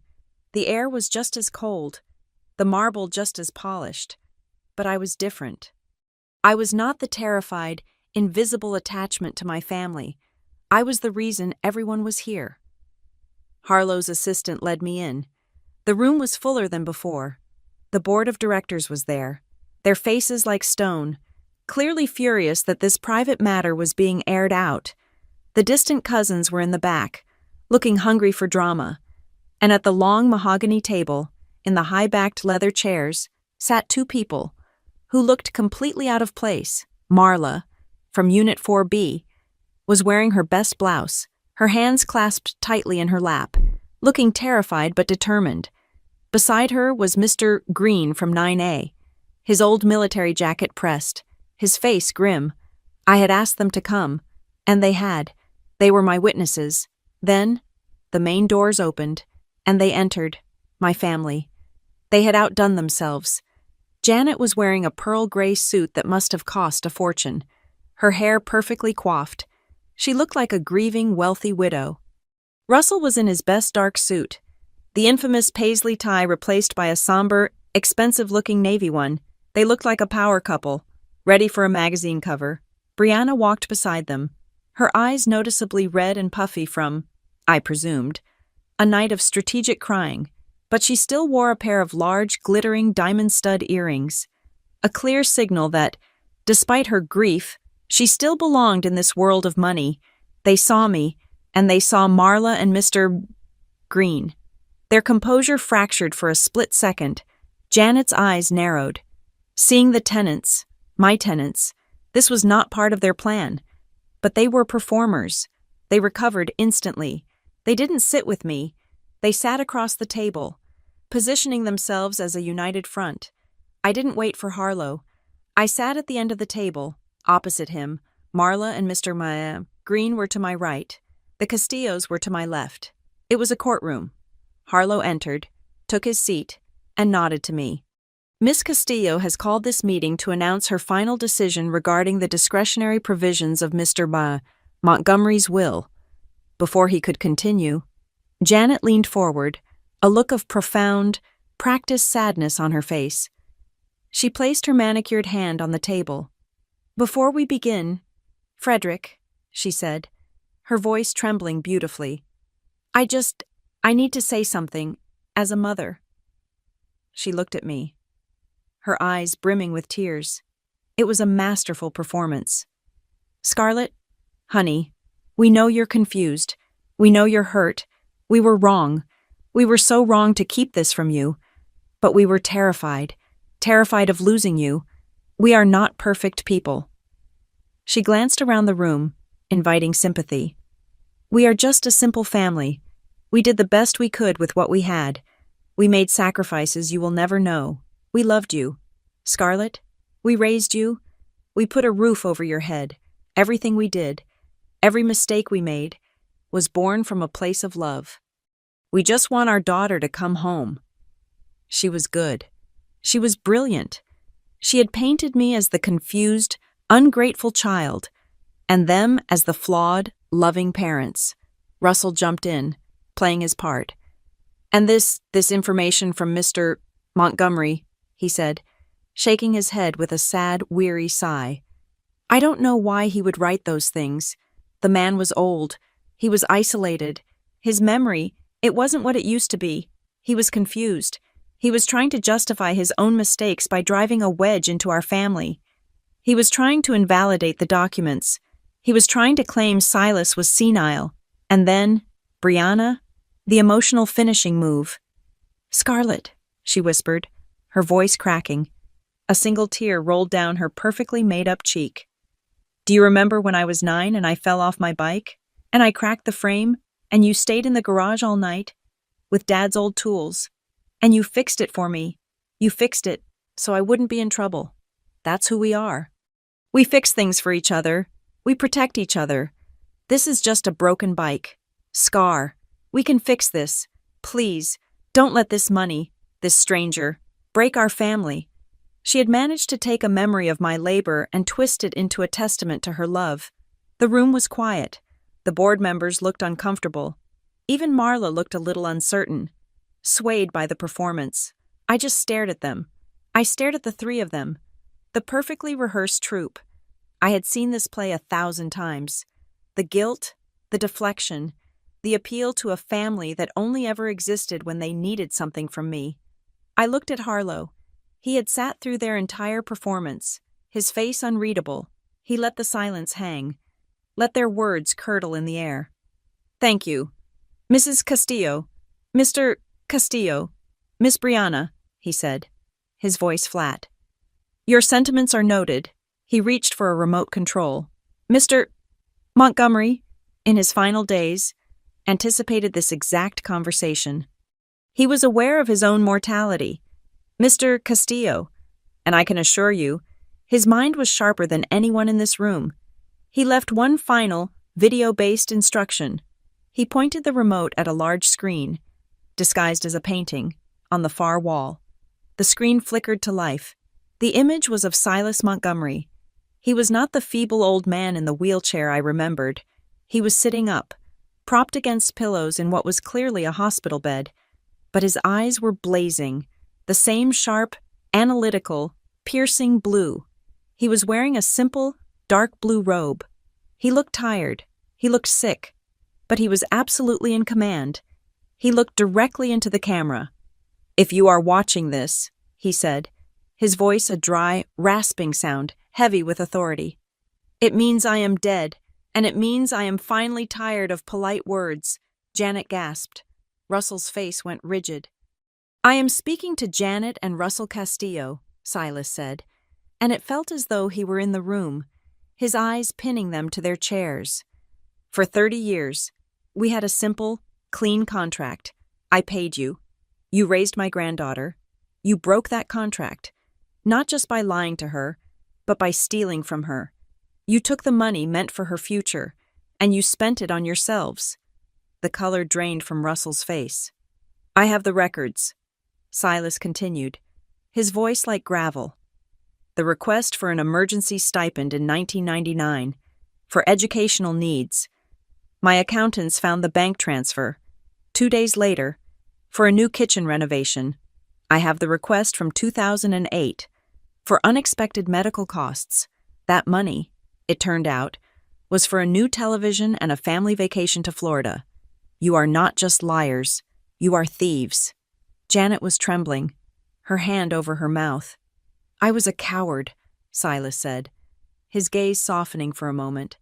The air was just as cold, the marble just as polished, but I was different. I was not the terrified, invisible attachment to my family. I was the reason everyone was here. Harlow's assistant led me in. The room was fuller than before. The board of directors was there, their faces like stone, clearly furious that this private matter was being aired out. The distant cousins were in the back, looking hungry for drama, and at the long mahogany table, in the high-backed leather chairs, sat two people who looked completely out of place. Marla, from Unit 4B, was wearing her best blouse, her hands clasped tightly in her lap, looking terrified but determined. Beside her was Mr. Green from 9A, his old military jacket pressed, his face grim. I had asked them to come, and they had. They were my witnesses. Then, the main doors opened, and they entered, my family. They had outdone themselves. Janet was wearing a pearl gray suit that must have cost a fortune, her hair perfectly coiffed. She looked like a grieving, wealthy widow. Russell was in his best dark suit, the infamous paisley tie replaced by a somber, expensive-looking navy one. They looked like a power couple, ready for a magazine cover. Brianna walked beside them, her eyes noticeably red and puffy from, I presumed, a night of strategic crying, but she still wore a pair of large, glittering diamond stud earrings. a clear signal that, despite her grief, she still belonged in this world of money. They saw me, and they saw Marla and Mr. Green. Their composure fractured for a split second. Janet's eyes narrowed. Seeing the tenants, my tenants, this was not part of their plan. But they were performers. They recovered instantly. They didn't sit with me. They sat across the table, positioning themselves as a united front. I didn't wait for Harlow. I sat at the end of the table, opposite him. Marla and Mr. Green were to my right. The Castillos were to my left. It was a courtroom. Harlow entered, took his seat, and nodded to me. Miss Castillo has called this meeting to announce her final decision regarding the discretionary provisions of Mr. Montgomery's will. Before he could continue, Janet leaned forward, a look of profound, practiced sadness on her face. She placed her manicured hand on the table. "Before we begin, Frederick," she said, her voice trembling beautifully, I need to say something, as a mother." She looked at me, her eyes brimming with tears. It was a masterful performance. "Scarlett, honey, we know you're confused. We know you're hurt. We were wrong. We were so wrong to keep this from you. But we were terrified of losing you. We are not perfect people." She glanced around the room, inviting sympathy. "We are just a simple family. We did the best we could with what we had. We made sacrifices you will never know. We loved you. Scarlett, we raised you. We put a roof over your head. Everything we did, every mistake we made, was born from a place of love. We just want our daughter to come home." She was good. She was brilliant. She had painted me as the confused, ungrateful child, and them as the flawed, loving parents. Russell jumped in, playing his part. "And this information from Mr. Montgomery," he said, shaking his head with a sad, weary sigh. "I don't know why he would write those things. The man was old. He was isolated. His memory, it wasn't what it used to be. He was confused. He was trying to justify his own mistakes by driving a wedge into our family. He was trying to invalidate the documents. He was trying to claim Silas was senile. And then, Brianna, the emotional finishing move." "Scarlett," she whispered, her voice cracking. A single tear rolled down her perfectly made-up cheek. "Do you remember when I was 9 and I fell off my bike? And I cracked the frame, and you stayed in the garage all night with Dad's old tools, and you fixed it for me. You fixed it so I wouldn't be in trouble. That's who we are. We fix things for each other. We protect each other. This is just a broken bike. Scar, we can fix this. Please, don't let this money, this stranger, break our family." She had managed to take a memory of my labor and twist it into a testament to her love. The room was quiet. The board members looked uncomfortable. Even Marla looked a little uncertain, swayed by the performance. I just stared at them. I stared at the three of them. The perfectly rehearsed troupe. I had seen this play 1,000 times. The guilt, the deflection, the appeal to a family that only ever existed when they needed something from me. I looked at Harlow. He had sat through their entire performance, his face unreadable. He let the silence hang, let their words curdle in the air. "Thank you. Mrs. Castillo, Mr. Castillo, Miss Brianna," he said, his voice flat. "Your sentiments are noted." He reached for a remote control. Mr. Montgomery, in his final days, anticipated this exact conversation. He was aware of his own mortality. Mr. Castillo, and I can assure you, his mind was sharper than anyone in this room. He left one final, video-based instruction. He pointed the remote at a large screen, disguised as a painting, on the far wall. The screen flickered to life. The image was of Silas Montgomery. He was not the feeble old man in the wheelchair I remembered. He was sitting up, propped against pillows in what was clearly a hospital bed, but his eyes were blazing, the same sharp, analytical, piercing blue. He was wearing a simple, dark blue robe. He looked tired. He looked sick. But he was absolutely in command. He looked directly into the camera. "If you are watching this," he said, his voice a dry, rasping sound, heavy with authority. "It means I am dead, and it means I am finally tired of polite words," Janet gasped. Russell's face went rigid. "I am speaking to Janet and Russell Castillo," Silas said, and it felt as though he were in the room, his eyes pinning them to their chairs. "For 30 years, we had a simple, clean contract. I paid you. You raised my granddaughter. You broke that contract, not just by lying to her, but by stealing from her. You took the money meant for her future, and you spent it on yourselves." The color drained from Russell's face. "I have the records," Silas continued, his voice like gravel. "The request for an emergency stipend in 1999, for educational needs. My accountants found the bank transfer. 2 days later, for a new kitchen renovation. I have the request from 2008, for unexpected medical costs. That money, it turned out, was for a new television and a family vacation to Florida. You are not just liars, you are thieves." Janet was trembling, her hand over her mouth. "I was a coward," Silas said, his gaze softening for a moment.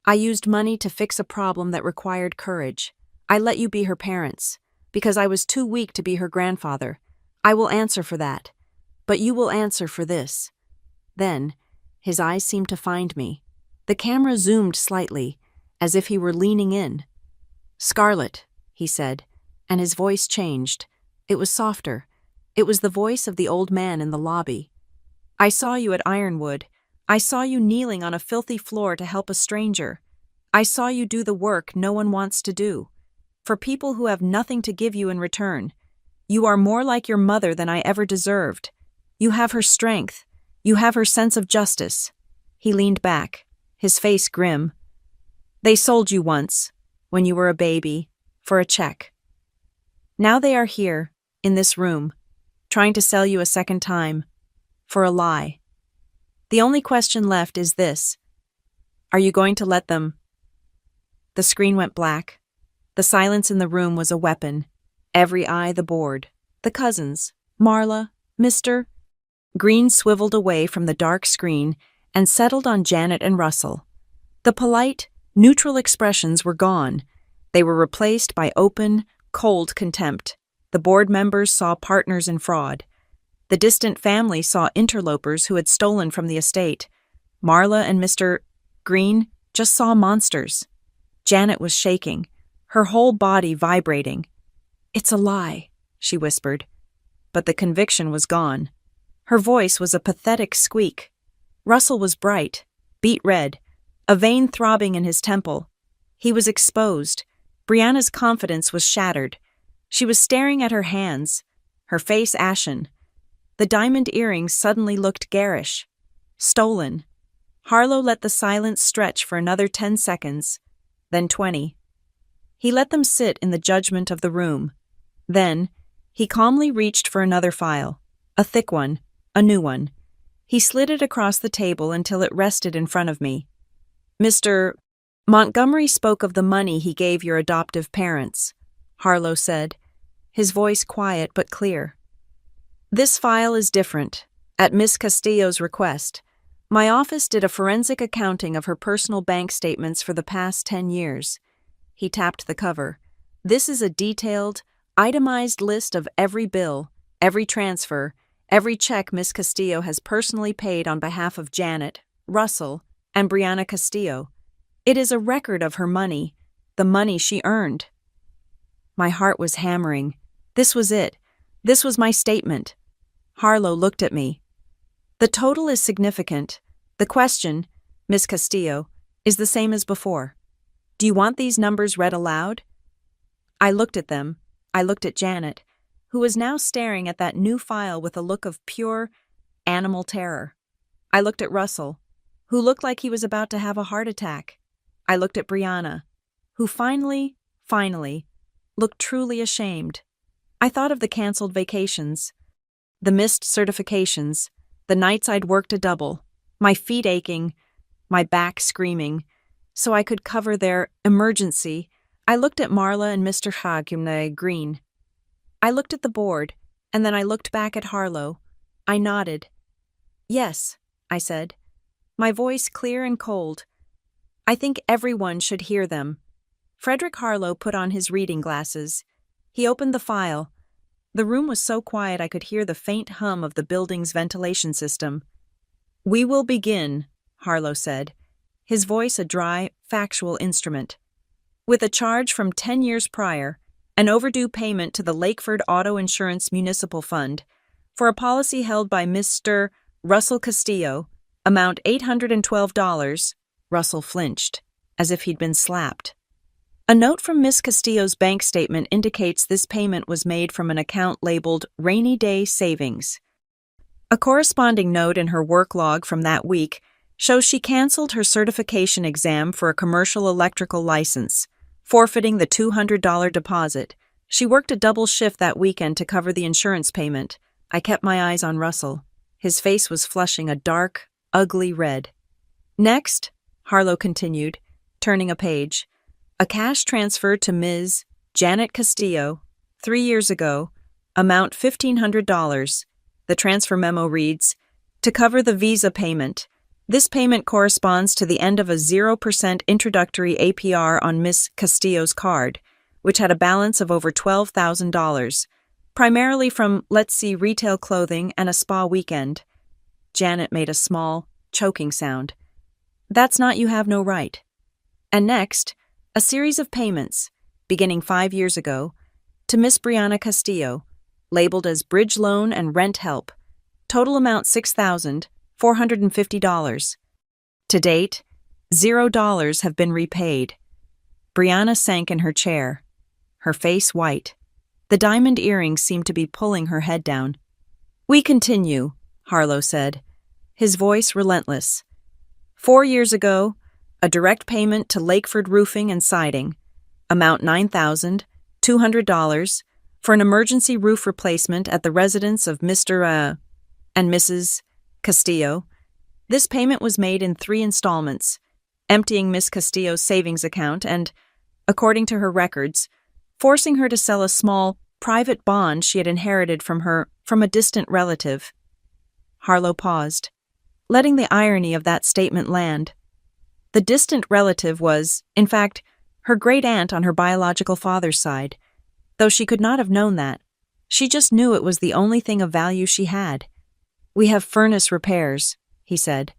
"I used money to fix a problem that required courage. I let you be her parents, because I was too weak to be her grandfather. I will answer for that. But you will answer for this." Then, his eyes seemed to find me. The camera zoomed slightly, as if he were leaning in. "Scarlett," he said, and his voice changed. It was softer. It was the voice of the old man in the lobby. "I saw you at Ironwood. I saw you kneeling on a filthy floor to help a stranger. I saw you do the work no one wants to do, for people who have nothing to give you in return. You are more like your mother than I ever deserved. You have her strength. You have her sense of justice." He leaned back, his face grim. "They sold you once, when you were a baby, for a check. Now they are here, in this room, trying to sell you a second time, for a lie. The only question left is this: are you going to let them?" The screen went black. The silence in the room was a weapon. Every eye the board. The cousins, Marla, Mr. Green swiveled away from the dark screen and settled on Janet and Russell. The polite, neutral expressions were gone. They were replaced by open, cold contempt. The board members saw partners in fraud. The distant family saw interlopers who had stolen from the estate. Marla and Mr. Green just saw monsters. Janet was shaking, her whole body vibrating. "It's a lie," she whispered. But the conviction was gone. Her voice was a pathetic squeak. Russell was bright, beet red, a vein throbbing in his temple. He was exposed. Brianna's confidence was shattered. She was staring at her hands, her face ashen. The diamond earrings suddenly looked garish. Stolen. Harlow let the silence stretch for another 10 seconds, then 20. He let them sit in the judgment of the room. Then, he calmly reached for another file, a thick one, a new one. He slid it across the table until it rested in front of me. "Mr. Montgomery spoke of the money he gave your adoptive parents," Harlow said, his voice quiet but clear. "This file is different. At Miss Castillo's request, my office did a forensic accounting of her personal bank statements for the past 10 years. He tapped the cover. "This is a detailed, itemized list of every bill, every transfer, every check Miss Castillo has personally paid on behalf of Janet, Russell, and Brianna Castillo. It is a record of her money, the money she earned." My heart was hammering. This was it. This was my statement. Harlow looked at me. "The total is significant. The question, Miss Castillo, is the same as before. Do you want these numbers read aloud?" I looked at them. I looked at Janet, who was now staring at that new file with a look of pure, animal terror. I looked at Russell, who looked like he was about to have a heart attack. I looked at Brianna, who finally, looked truly ashamed. I thought of the canceled vacations, the missed certifications, the nights I'd worked a double, my feet aching, my back screaming, so I could cover their emergency. I looked at Marla and Mr. Green. I looked at the board, and then I looked back at Harlow, I nodded. Yes, I said, my voice clear and cold. I think everyone should hear them. Frederick Harlow put on his reading glasses. He opened the file. The room was so quiet I could hear the faint hum of the building's ventilation system. We will begin, Harlow said, his voice a dry, factual instrument. With a charge from 10 years prior, an overdue payment to the Lakeford Auto Insurance Municipal Fund for a policy held by Mr. Russell Castillo, amount $812, Russell flinched, as if he'd been slapped. A note from Miss Castillo's bank statement indicates this payment was made from an account labeled Rainy Day Savings. A corresponding note in her work log from that week shows she canceled her certification exam for a commercial electrical license, forfeiting the $200 deposit. She worked a double shift that weekend to cover the insurance payment. I kept my eyes on Russell. His face was flushing a dark, ugly red. Next, Harlow continued, turning a page, a cash transfer to Ms. Janet Castillo, 3 years ago, amount $1,500. The transfer memo reads, to cover the visa payment. This payment corresponds to the end of a 0% introductory APR on Miss Castillo's card, which had a balance of over $12,000, primarily from, let's see, retail clothing and a spa weekend. Janet made a small, choking sound. That's not you have no right. And next, a series of payments, beginning 5 years ago, to Miss Brianna Castillo, labeled as bridge loan and rent help. Total amount $6,450. To date, $0 have been repaid. Brianna sank in her chair, her face white. The diamond earrings seemed to be pulling her head down. We continue, Harlow said, his voice relentless. 4 years ago, a direct payment to Lakeford Roofing and Siding, amount $9,200, for an emergency roof replacement at the residence of Mr. and Mrs. Castillo. This payment was made in 3 installments, emptying Miss Castillo's savings account and, according to her records, forcing her to sell a small, private bond she had inherited from a distant relative. Harlow paused, letting the irony of that statement land. The distant relative was, in fact, her great-aunt on her biological father's side, though she could not have known that. She just knew it was the only thing of value she had. We have furnace repairs, he said,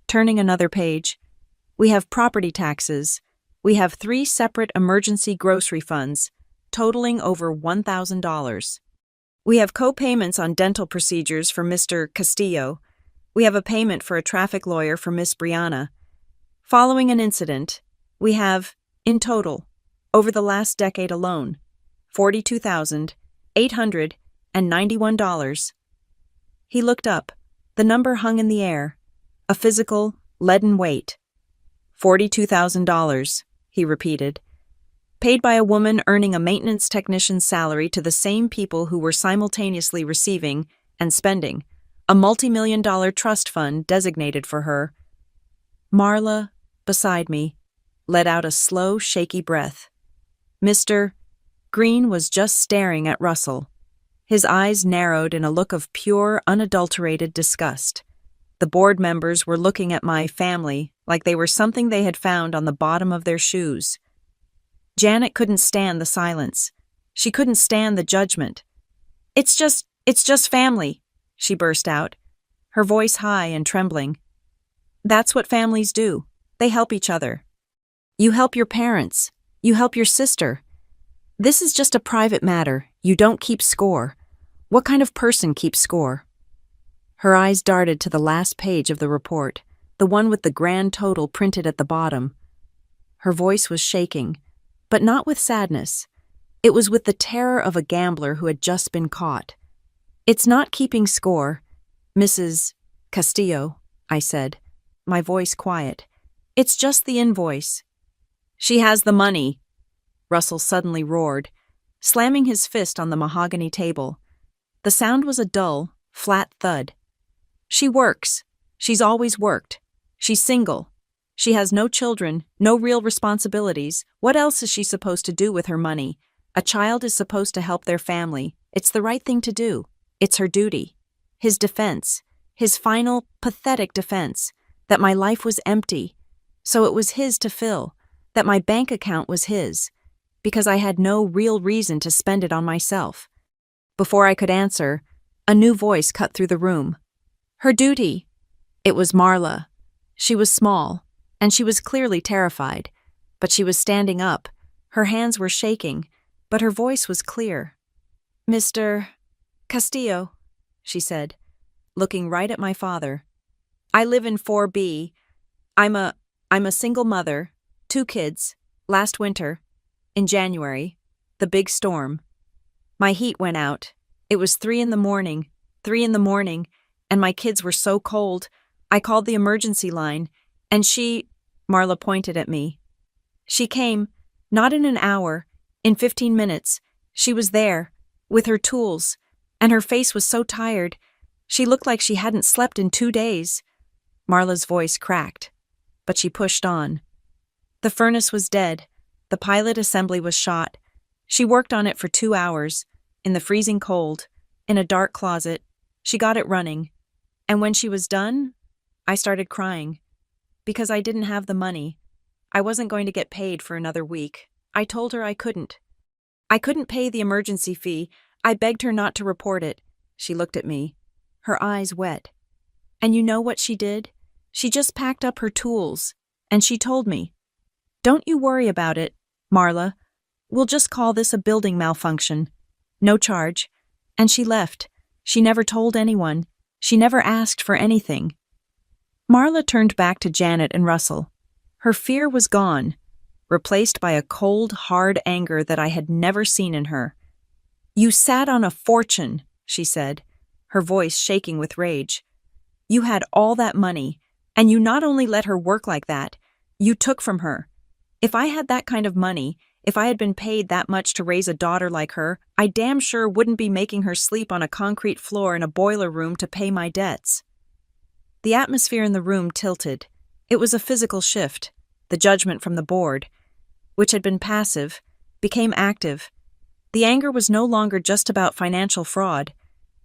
turning another page. We have property taxes. We have 3 separate emergency grocery funds, totaling over $1,000. We have co-payments on dental procedures for Mr. Castillo. We have a payment for a traffic lawyer for Miss Brianna. Following an incident, we have, in total, over the last decade alone, $42,891. He looked up. The number hung in the air, a physical, leaden weight. $42,000, he repeated. Paid by a woman earning a maintenance technician's salary to the same people who were simultaneously receiving and spending a multi-million-dollar trust fund designated for her. Marla, beside me, let out a slow, shaky breath. Mr. Green was just staring at Russell. His eyes narrowed in a look of pure, unadulterated disgust. The board members were looking at my family like they were something they had found on the bottom of their shoes. Janet couldn't stand the silence. She couldn't stand the judgment. It's just family, she burst out, her voice high and trembling. That's what families do. They help each other. You help your parents. You help your sister. This is just a private matter. You don't keep score. What kind of person keeps score? Her eyes darted to the last page of the report, the one with the grand total printed at the bottom. Her voice was shaking, but not with sadness. It was with the terror of a gambler who had just been caught. It's not keeping score, Mrs. Castillo, I said, my voice quiet. It's just the invoice. She has the money, Russell suddenly roared, slamming his fist on the mahogany table. The sound was a dull, flat thud. She works. She's always worked. She's single. She has no children, no real responsibilities. What else is she supposed to do with her money? A child is supposed to help their family. It's the right thing to do. It's her duty. his defense, his final, pathetic defense, that my life was empty, so it was his to fill, that my bank account was his, because I had no real reason to spend it on myself. Before I could answer, a new voice cut through the room. Her duty. It was Marla. She was small, and she was clearly terrified, but she was standing up. Her hands were shaking, but her voice was clear. Mr. Castillo, she said, looking right at my father. I live in 4B. I'm a single mother, 2 kids, last winter, in January, the big storm. My heat went out. It was 3 in the morning, and my kids were so cold. I called the emergency line, and Marla pointed at me. She came, not in an hour, in 15 minutes. She was there, with her tools, and her face was so tired. She looked like she hadn't slept in 2 days. Marla's voice cracked, but she pushed on. The furnace was dead. The pilot assembly was shot. She worked on it for 2 hours, in the freezing cold, in a dark closet. She got it running. And when she was done, I started crying. Because I didn't have the money. I wasn't going to get paid for another week. I told her I couldn't. I couldn't pay the emergency fee. I begged her not to report it. She looked at me, her eyes wet. And you know what she did? She just packed up her tools, and she told me, "Don't you worry about it, Marla. We'll just call this a building malfunction. No charge." And she left. She never told anyone. She never asked for anything. Marla turned back to Janet and Russell. Her fear was gone, replaced by a cold, hard anger that I had never seen in her. "You sat on a fortune," she said, her voice shaking with rage. "You had all that money, and you not only let her work like that, you took from her. If I had that kind of money, if I had been paid that much to raise a daughter like her, I damn sure wouldn't be making her sleep on a concrete floor in a boiler room to pay my debts." The atmosphere in the room tilted. It was a physical shift. The judgment from the board, which had been passive, became active. The anger was no longer just about financial fraud.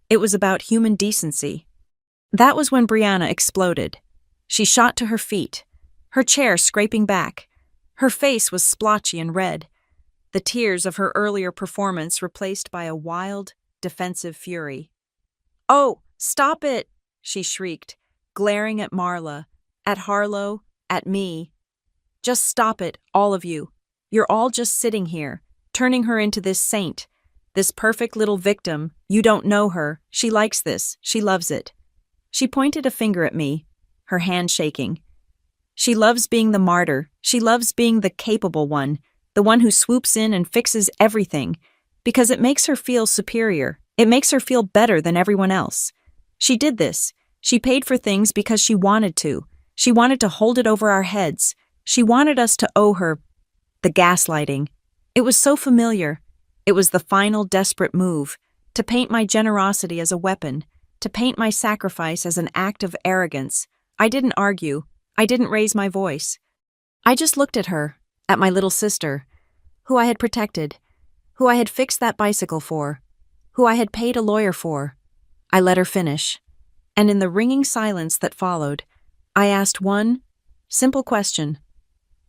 It was about human decency. That was when Brianna exploded. She shot to her feet, her chair scraping back. Her face was splotchy and red, the tears of her earlier performance replaced by a wild, defensive fury. "Oh, stop it!" she shrieked, glaring at Marla, at Harlow, at me. "Just stop it, all of you. You're all just sitting here, turning her into this saint, this perfect little victim. You don't know her. She likes this. She loves it." She pointed a finger at me, her hand shaking. "She loves being the martyr. She loves being the capable one, the one who swoops in and fixes everything, because it makes her feel superior. It makes her feel better than everyone else. She did this. She paid for things because she wanted to. She wanted to hold it over our heads. She wanted us to owe her the gaslighting. It was so familiar. It was the final desperate move, to paint my generosity as a weapon, to paint my sacrifice as an act of arrogance. I didn't argue. I didn't raise my voice. I just looked at her, at my little sister, who I had protected, who I had fixed that bicycle for, who I had paid a lawyer for. I let her finish. And in the ringing silence that followed, I asked one simple question.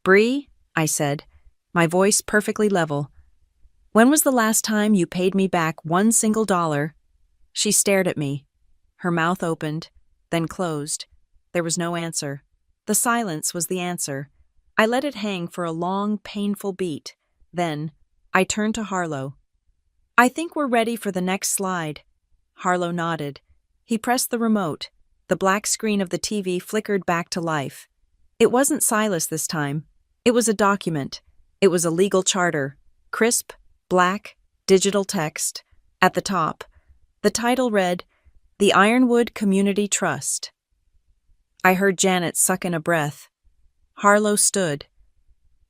"Bree," I said, my voice perfectly level, "when was the last time you paid me back $1 single?" She stared at me. Her mouth opened, then closed. There was no answer. The silence was the answer. I let it hang for a long, painful beat. Then, I turned to Harlow. "I think we're ready for the next slide." Harlow nodded. He pressed the remote. The black screen of the TV flickered back to life. It wasn't Silas this time. It was a document. It was a legal charter. Crisp, black, digital text. At the top, the title read, "The Ironwood Community Trust." I heard Janet suck in a breath. Harlow stood.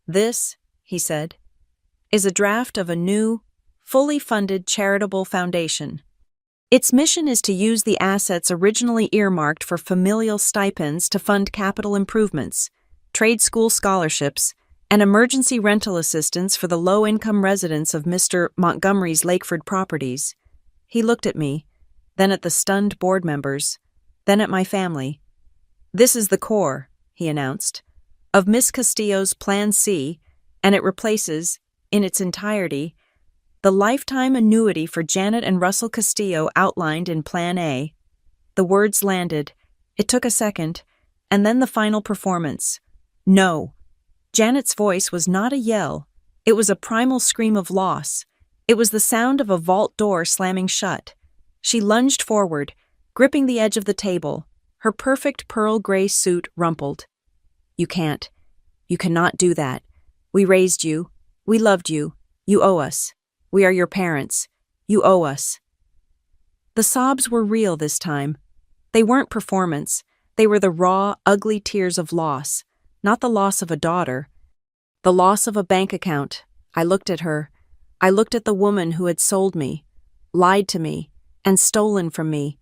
"This," he said, "is a draft of a new, fully funded charitable foundation. Its mission is to use the assets originally earmarked for familial stipends to fund capital improvements, trade school scholarships, and emergency rental assistance for the low-income residents of Mr. Montgomery's Lakeford properties." He looked at me, then at the stunned board members, then at my family. "This is the core," he announced, "of Miss Castillo's Plan C, and it replaces, in its entirety, the lifetime annuity for Janet and Russell Castillo outlined in Plan A." The words landed. It took a second, and then the final performance. No. Janet's voice was not a yell. It was a primal scream of loss. It was the sound of a vault door slamming shut. She lunged forward, gripping the edge of the table, her perfect pearl gray suit rumpled. "You can't. You cannot do that. We raised you. We loved you. You owe us. We are your parents. You owe us." The sobs were real this time. They weren't performance. They were the raw, ugly tears of loss, not the loss of a daughter. The loss of a bank account. I looked at her. I looked at the woman who had sold me, lied to me, and stolen from me.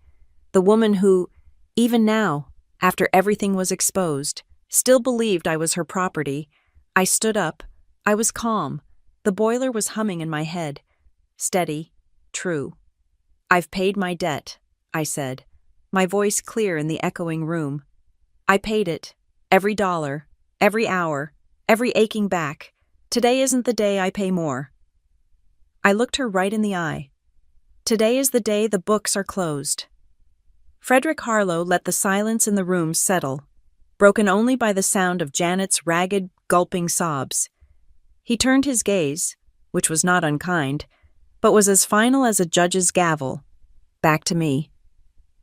The woman who, even now, after everything was exposed, still believed I was her property. I stood up. I was calm. The boiler was humming in my head. Steady. True. "I've paid my debt," I said, my voice clear in the echoing room. "I paid it. Every dollar. Every hour. Every aching back. Today isn't the day I pay more." I looked her right in the eye. Today is the day the books are closed. Frederick Harlow let the silence in the room settle, broken only by the sound of Janet's ragged, gulping sobs. He turned his gaze, which was not unkind, but was as final as a judge's gavel, back to me.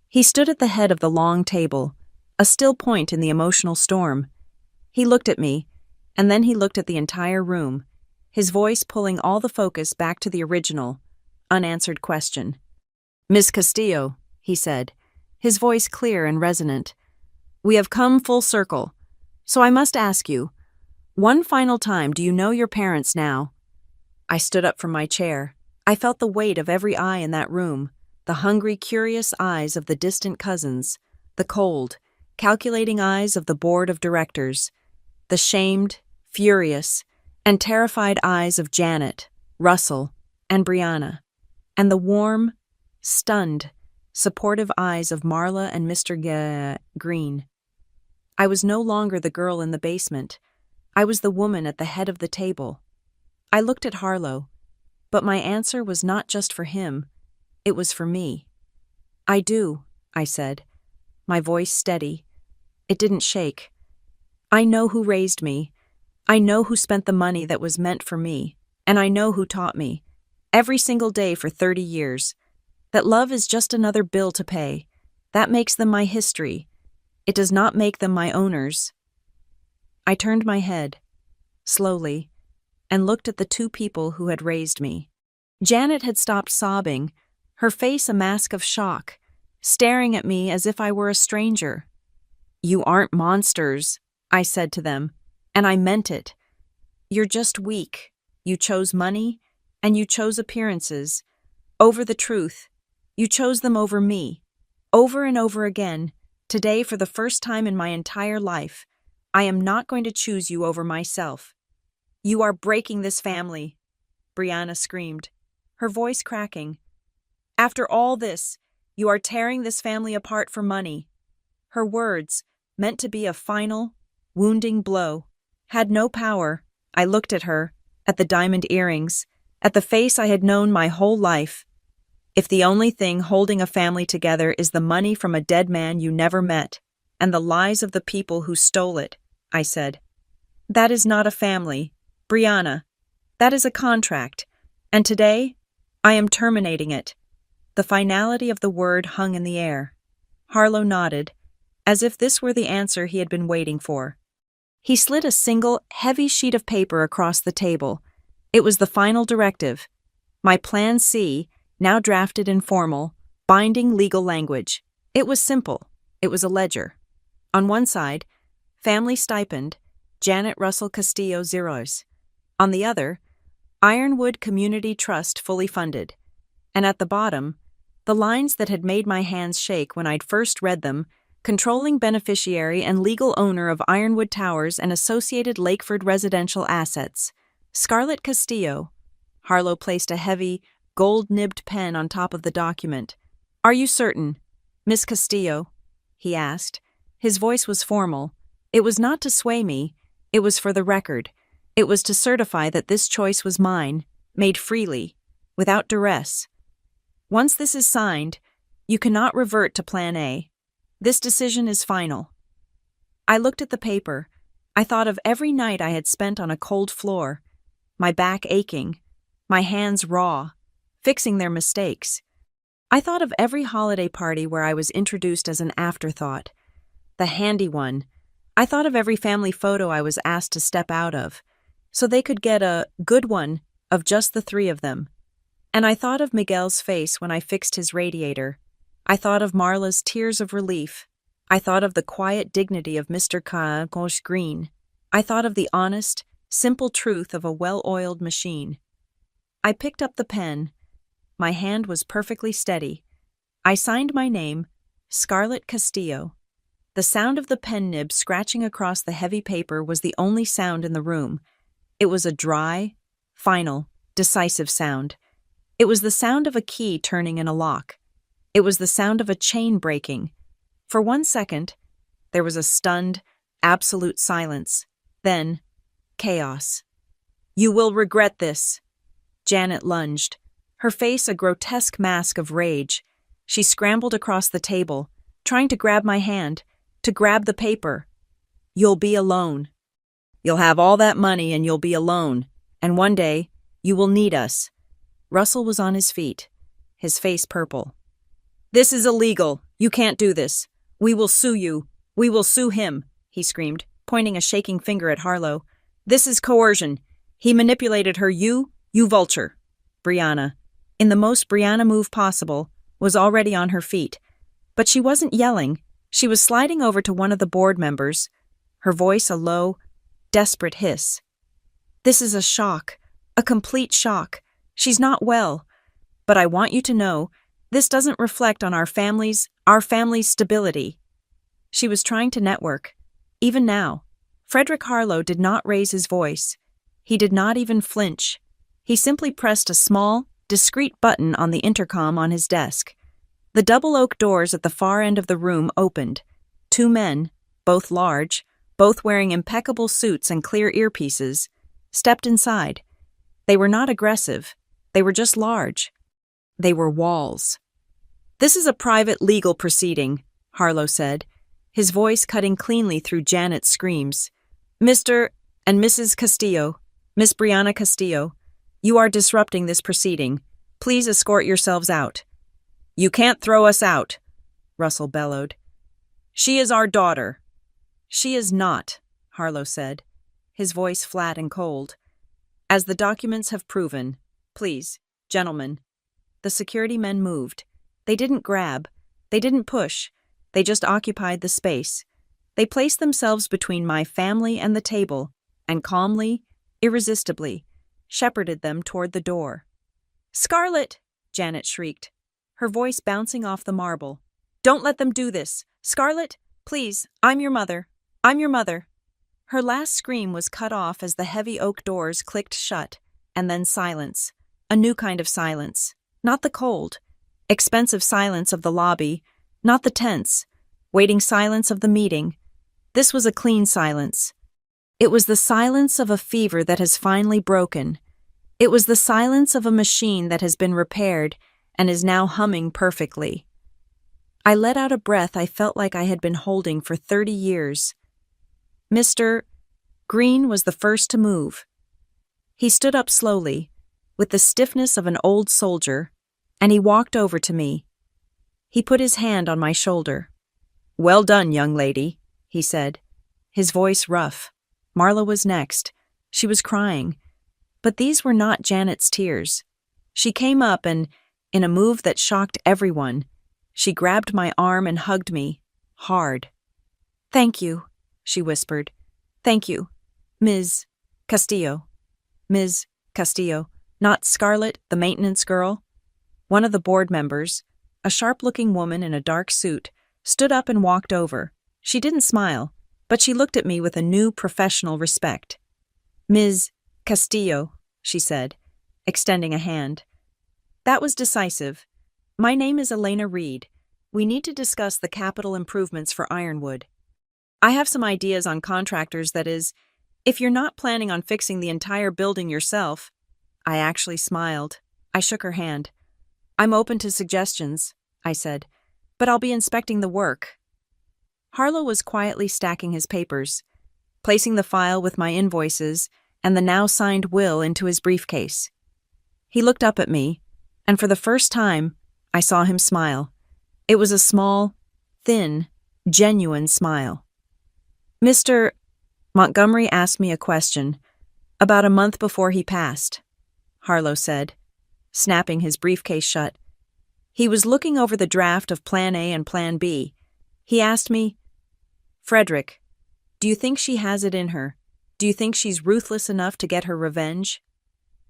He stood at the head of the long table, a still point in the emotional storm. He looked at me, and then he looked at the entire room, his voice pulling all the focus back to the original, unanswered question. "Miss Castillo," he said, his voice clear and resonant, "we have come full circle, so I must ask you, one final time, do you know your parents now?" I stood up from my chair. I felt the weight of every eye in that room, the hungry, curious eyes of the distant cousins, the cold, calculating eyes of the board of directors, the shamed, furious, and terrified eyes of Janet, Russell, and Brianna, and the warm, stunned, supportive eyes of Marla and Mr. Green. I was no longer the girl in the basement. I was the woman at the head of the table. I looked at Harlow, but my answer was not just for him. It was for me. "I do," I said, my voice steady. It didn't shake. "I know who raised me. I know who spent the money that was meant for me, and I know who taught me, every single day for 30 years, that love is just another bill to pay. That makes them my history. It does not make them my owners." I turned my head, slowly, and looked at the two people who had raised me. Janet had stopped sobbing, her face a mask of shock, staring at me as if I were a stranger. "You aren't monsters," I said to them, and I meant it. "You're just weak. You chose money, and you chose appearances. Over the truth. You chose them over me. Over and over again. Today, for the first time in my entire life, I am not going to choose you over myself. You are breaking this family," Brianna screamed, her voice cracking. "After all this, you are tearing this family apart for money." Her words, meant to be a final, wounding blow, had no power. I looked at her, at the diamond earrings, at the face I had known my whole life. "If the only thing holding a family together is the money from a dead man you never met, and the lies of the people who stole it," I said, "that is not a family, Brianna. That is a contract, and today, I am terminating it." The finality of the word hung in the air. Harlow nodded, as if this were the answer he had been waiting for. He slid a single, heavy sheet of paper across the table. It was the final directive. My Plan C, now drafted in formal, binding legal language. It was simple. It was a ledger. On one side, family stipend, Janet Russell Castillo zeros. On the other, Ironwood Community Trust fully funded. And at the bottom, the lines that had made my hands shake when I'd first read them: controlling beneficiary and legal owner of Ironwood Towers and associated Lakeford residential assets, Scarlett Castillo. Harlow placed a heavy, gold-nibbed pen on top of the document. Are you certain, Miss Castillo? He asked. His voice was formal. It was not to sway me, it was for the record. It was to certify that this choice was mine, made freely, without duress. Once this is signed, you cannot revert to Plan A. This decision is final. I looked at the paper. I thought of every night I had spent on a cold floor, my back aching, my hands raw, fixing their mistakes. I thought of every holiday party where I was introduced as an afterthought, the handy one. I thought of every family photo I was asked to step out of, so they could get a good one of just the three of them. And I thought of Miguel's face when I fixed his radiator. I thought of Marla's tears of relief. I thought of the quiet dignity of Mr. Carlos Green. I thought of the honest, simple truth of a well-oiled machine. I picked up the pen. My hand was perfectly steady. I signed my name, Scarlett Castillo. The sound of the pen nib scratching across the heavy paper was the only sound in the room. It was a dry, final, decisive sound. It was the sound of a key turning in a lock. It was the sound of a chain breaking. For 1 second, there was a stunned, absolute silence. Then, chaos. You will regret this. Janet lunged, her face a grotesque mask of rage. She scrambled across the table, trying to grab my hand, to grab the paper. You'll be alone. You'll have all that money and you'll be alone. And one day, you will need us. Russell was on his feet, his face purple. This is illegal. You can't do this. We will sue you. We will sue him, he screamed, pointing a shaking finger at Harlow. This is coercion. He manipulated her. You vulture. Brianna, in the most Brianna move possible, was already on her feet. But she wasn't yelling. She was sliding over to one of the board members, her voice a low, desperate hiss. This is a shock, a complete shock. She's not well. But I want you to know, this doesn't reflect on our family's stability. She was trying to network. Even now, Frederick Harlow did not raise his voice. He did not even flinch. He simply pressed a small, discreet button on the intercom on his desk. The double oak doors at the far end of the room opened. 2 men, both large, both wearing impeccable suits and clear earpieces, stepped inside. They were not aggressive. They were just large. They were walls. This is a private legal proceeding, Harlow said, his voice cutting cleanly through Janet's screams. Mr. and Mrs. Castillo, Miss Brianna Castillo, you are disrupting this proceeding. Please escort yourselves out. You can't throw us out, Russell bellowed. She is our daughter. She is not, Harlow said, his voice flat and cold. As the documents have proven, please, gentlemen. The security men moved. They didn't grab. They didn't push. They just occupied the space. They placed themselves between my family and the table, and calmly, irresistibly, shepherded them toward the door. Scarlett! Janet shrieked, her voice bouncing off the marble. Don't let them do this. Scarlett, please, I'm your mother. I'm your mother. Her last scream was cut off as the heavy oak doors clicked shut, and then silence. A new kind of silence. Not the cold, expensive silence of the lobby, not the tense, waiting silence of the meeting. This was a clean silence. It was the silence of a fever that has finally broken. It was the silence of a machine that has been repaired and is now humming perfectly. I let out a breath I felt like I had been holding for 30 years. Mr. Green was the first to move. He stood up slowly, with the stiffness of an old soldier, and he walked over to me. He put his hand on my shoulder. Well done, young lady, he said, his voice rough. Marla was next. She was crying. But these were not Janet's tears. She came up and, in a move that shocked everyone, she grabbed my arm and hugged me, hard. Thank you, she whispered. Thank you, Ms. Castillo. Ms. Castillo, not Scarlett, the maintenance girl. One of the board members, a sharp-looking woman in a dark suit, stood up and walked over. She didn't smile, but she looked at me with a new professional respect. Ms. Castillo, she said, extending a hand. That was decisive. My name is Elena Reed. We need to discuss the capital improvements for Ironwood. I have some ideas on contractors, that is, if you're not planning on fixing the entire building yourself." I actually smiled. I shook her hand. "I'm open to suggestions," I said, "but I'll be inspecting the work." Harlow was quietly stacking his papers, placing the file with my invoices and the now signed will into his briefcase. He looked up at me, and for the first time, I saw him smile. It was a small, thin, genuine smile. "Mr. Montgomery asked me a question about a month before he passed," Harlow said, snapping his briefcase shut. He was looking over the draft of Plan A and Plan B. He asked me, "Frederick, do you think she has it in her? Do you think she's ruthless enough to get her revenge?"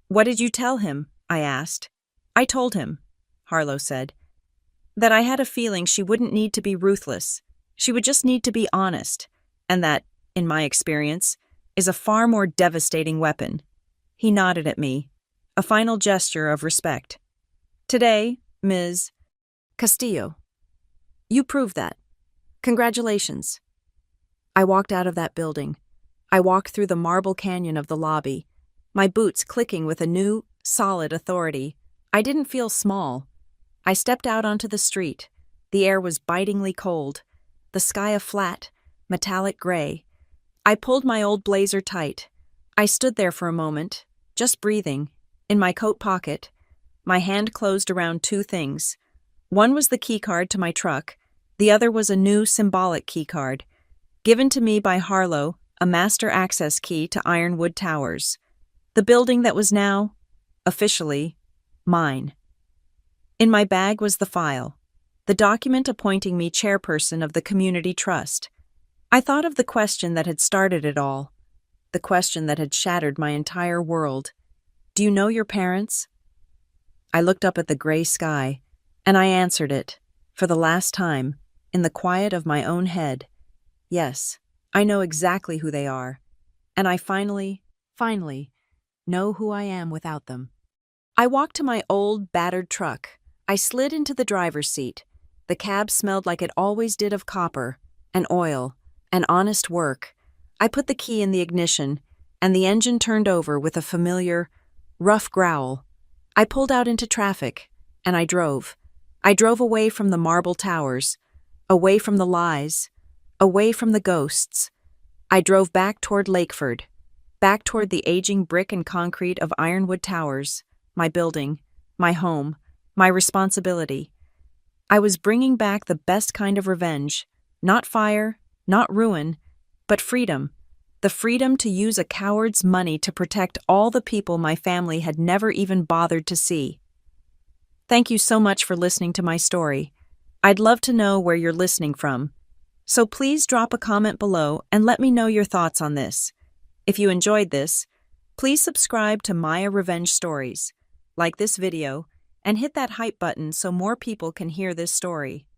"What did you tell him?" I asked. "I told him," Harlow said, "that I had a feeling she wouldn't need to be ruthless. She would just need to be honest, and that, in my experience, is a far more devastating weapon." He nodded at me, a final gesture of respect. "Today, Ms. Castillo, you proved that. Congratulations." I walked out of that building. I walked through the marble canyon of the lobby, my boots clicking with a new, solid authority. I didn't feel small. I stepped out onto the street. The air was bitingly cold, the sky a flat, metallic gray. I pulled my old blazer tight. I stood there for a moment, just breathing, in my coat pocket. My hand closed around two things. One was the keycard to my truck. The other was a new symbolic keycard, given to me by Harlow, a master access key to Ironwood Towers, the building that was now, officially, mine. In my bag was the file, the document appointing me chairperson of the community trust. I thought of the question that had started it all, the question that had shattered my entire world. "Do you know your parents?" I looked up at the gray sky, and I answered it, for the last time, in the quiet of my own head. Yes, I know exactly who they are, and I finally know who I am without them. I walked to my old, battered truck. I slid into the driver's seat. The cab smelled like it always did of copper, and oil, and honest work. I put the key in the ignition, and the engine turned over with a familiar, rough growl. I pulled out into traffic, and I drove. I drove away from the marble towers, away from the lies, away from the ghosts. I drove back toward Lakeford, back toward the aging brick and concrete of Ironwood Towers, my building, my home, my responsibility. I was bringing back the best kind of revenge, not fire, not ruin, but freedom. The freedom to use a coward's money to protect all the people my family had never even bothered to see. Thank you so much for listening to my story. I'd love to know where you're listening from, so please drop a comment below and let me know your thoughts on this. If you enjoyed this, please subscribe to Maya Revenge Stories, like this video, and hit that hype button so more people can hear this story.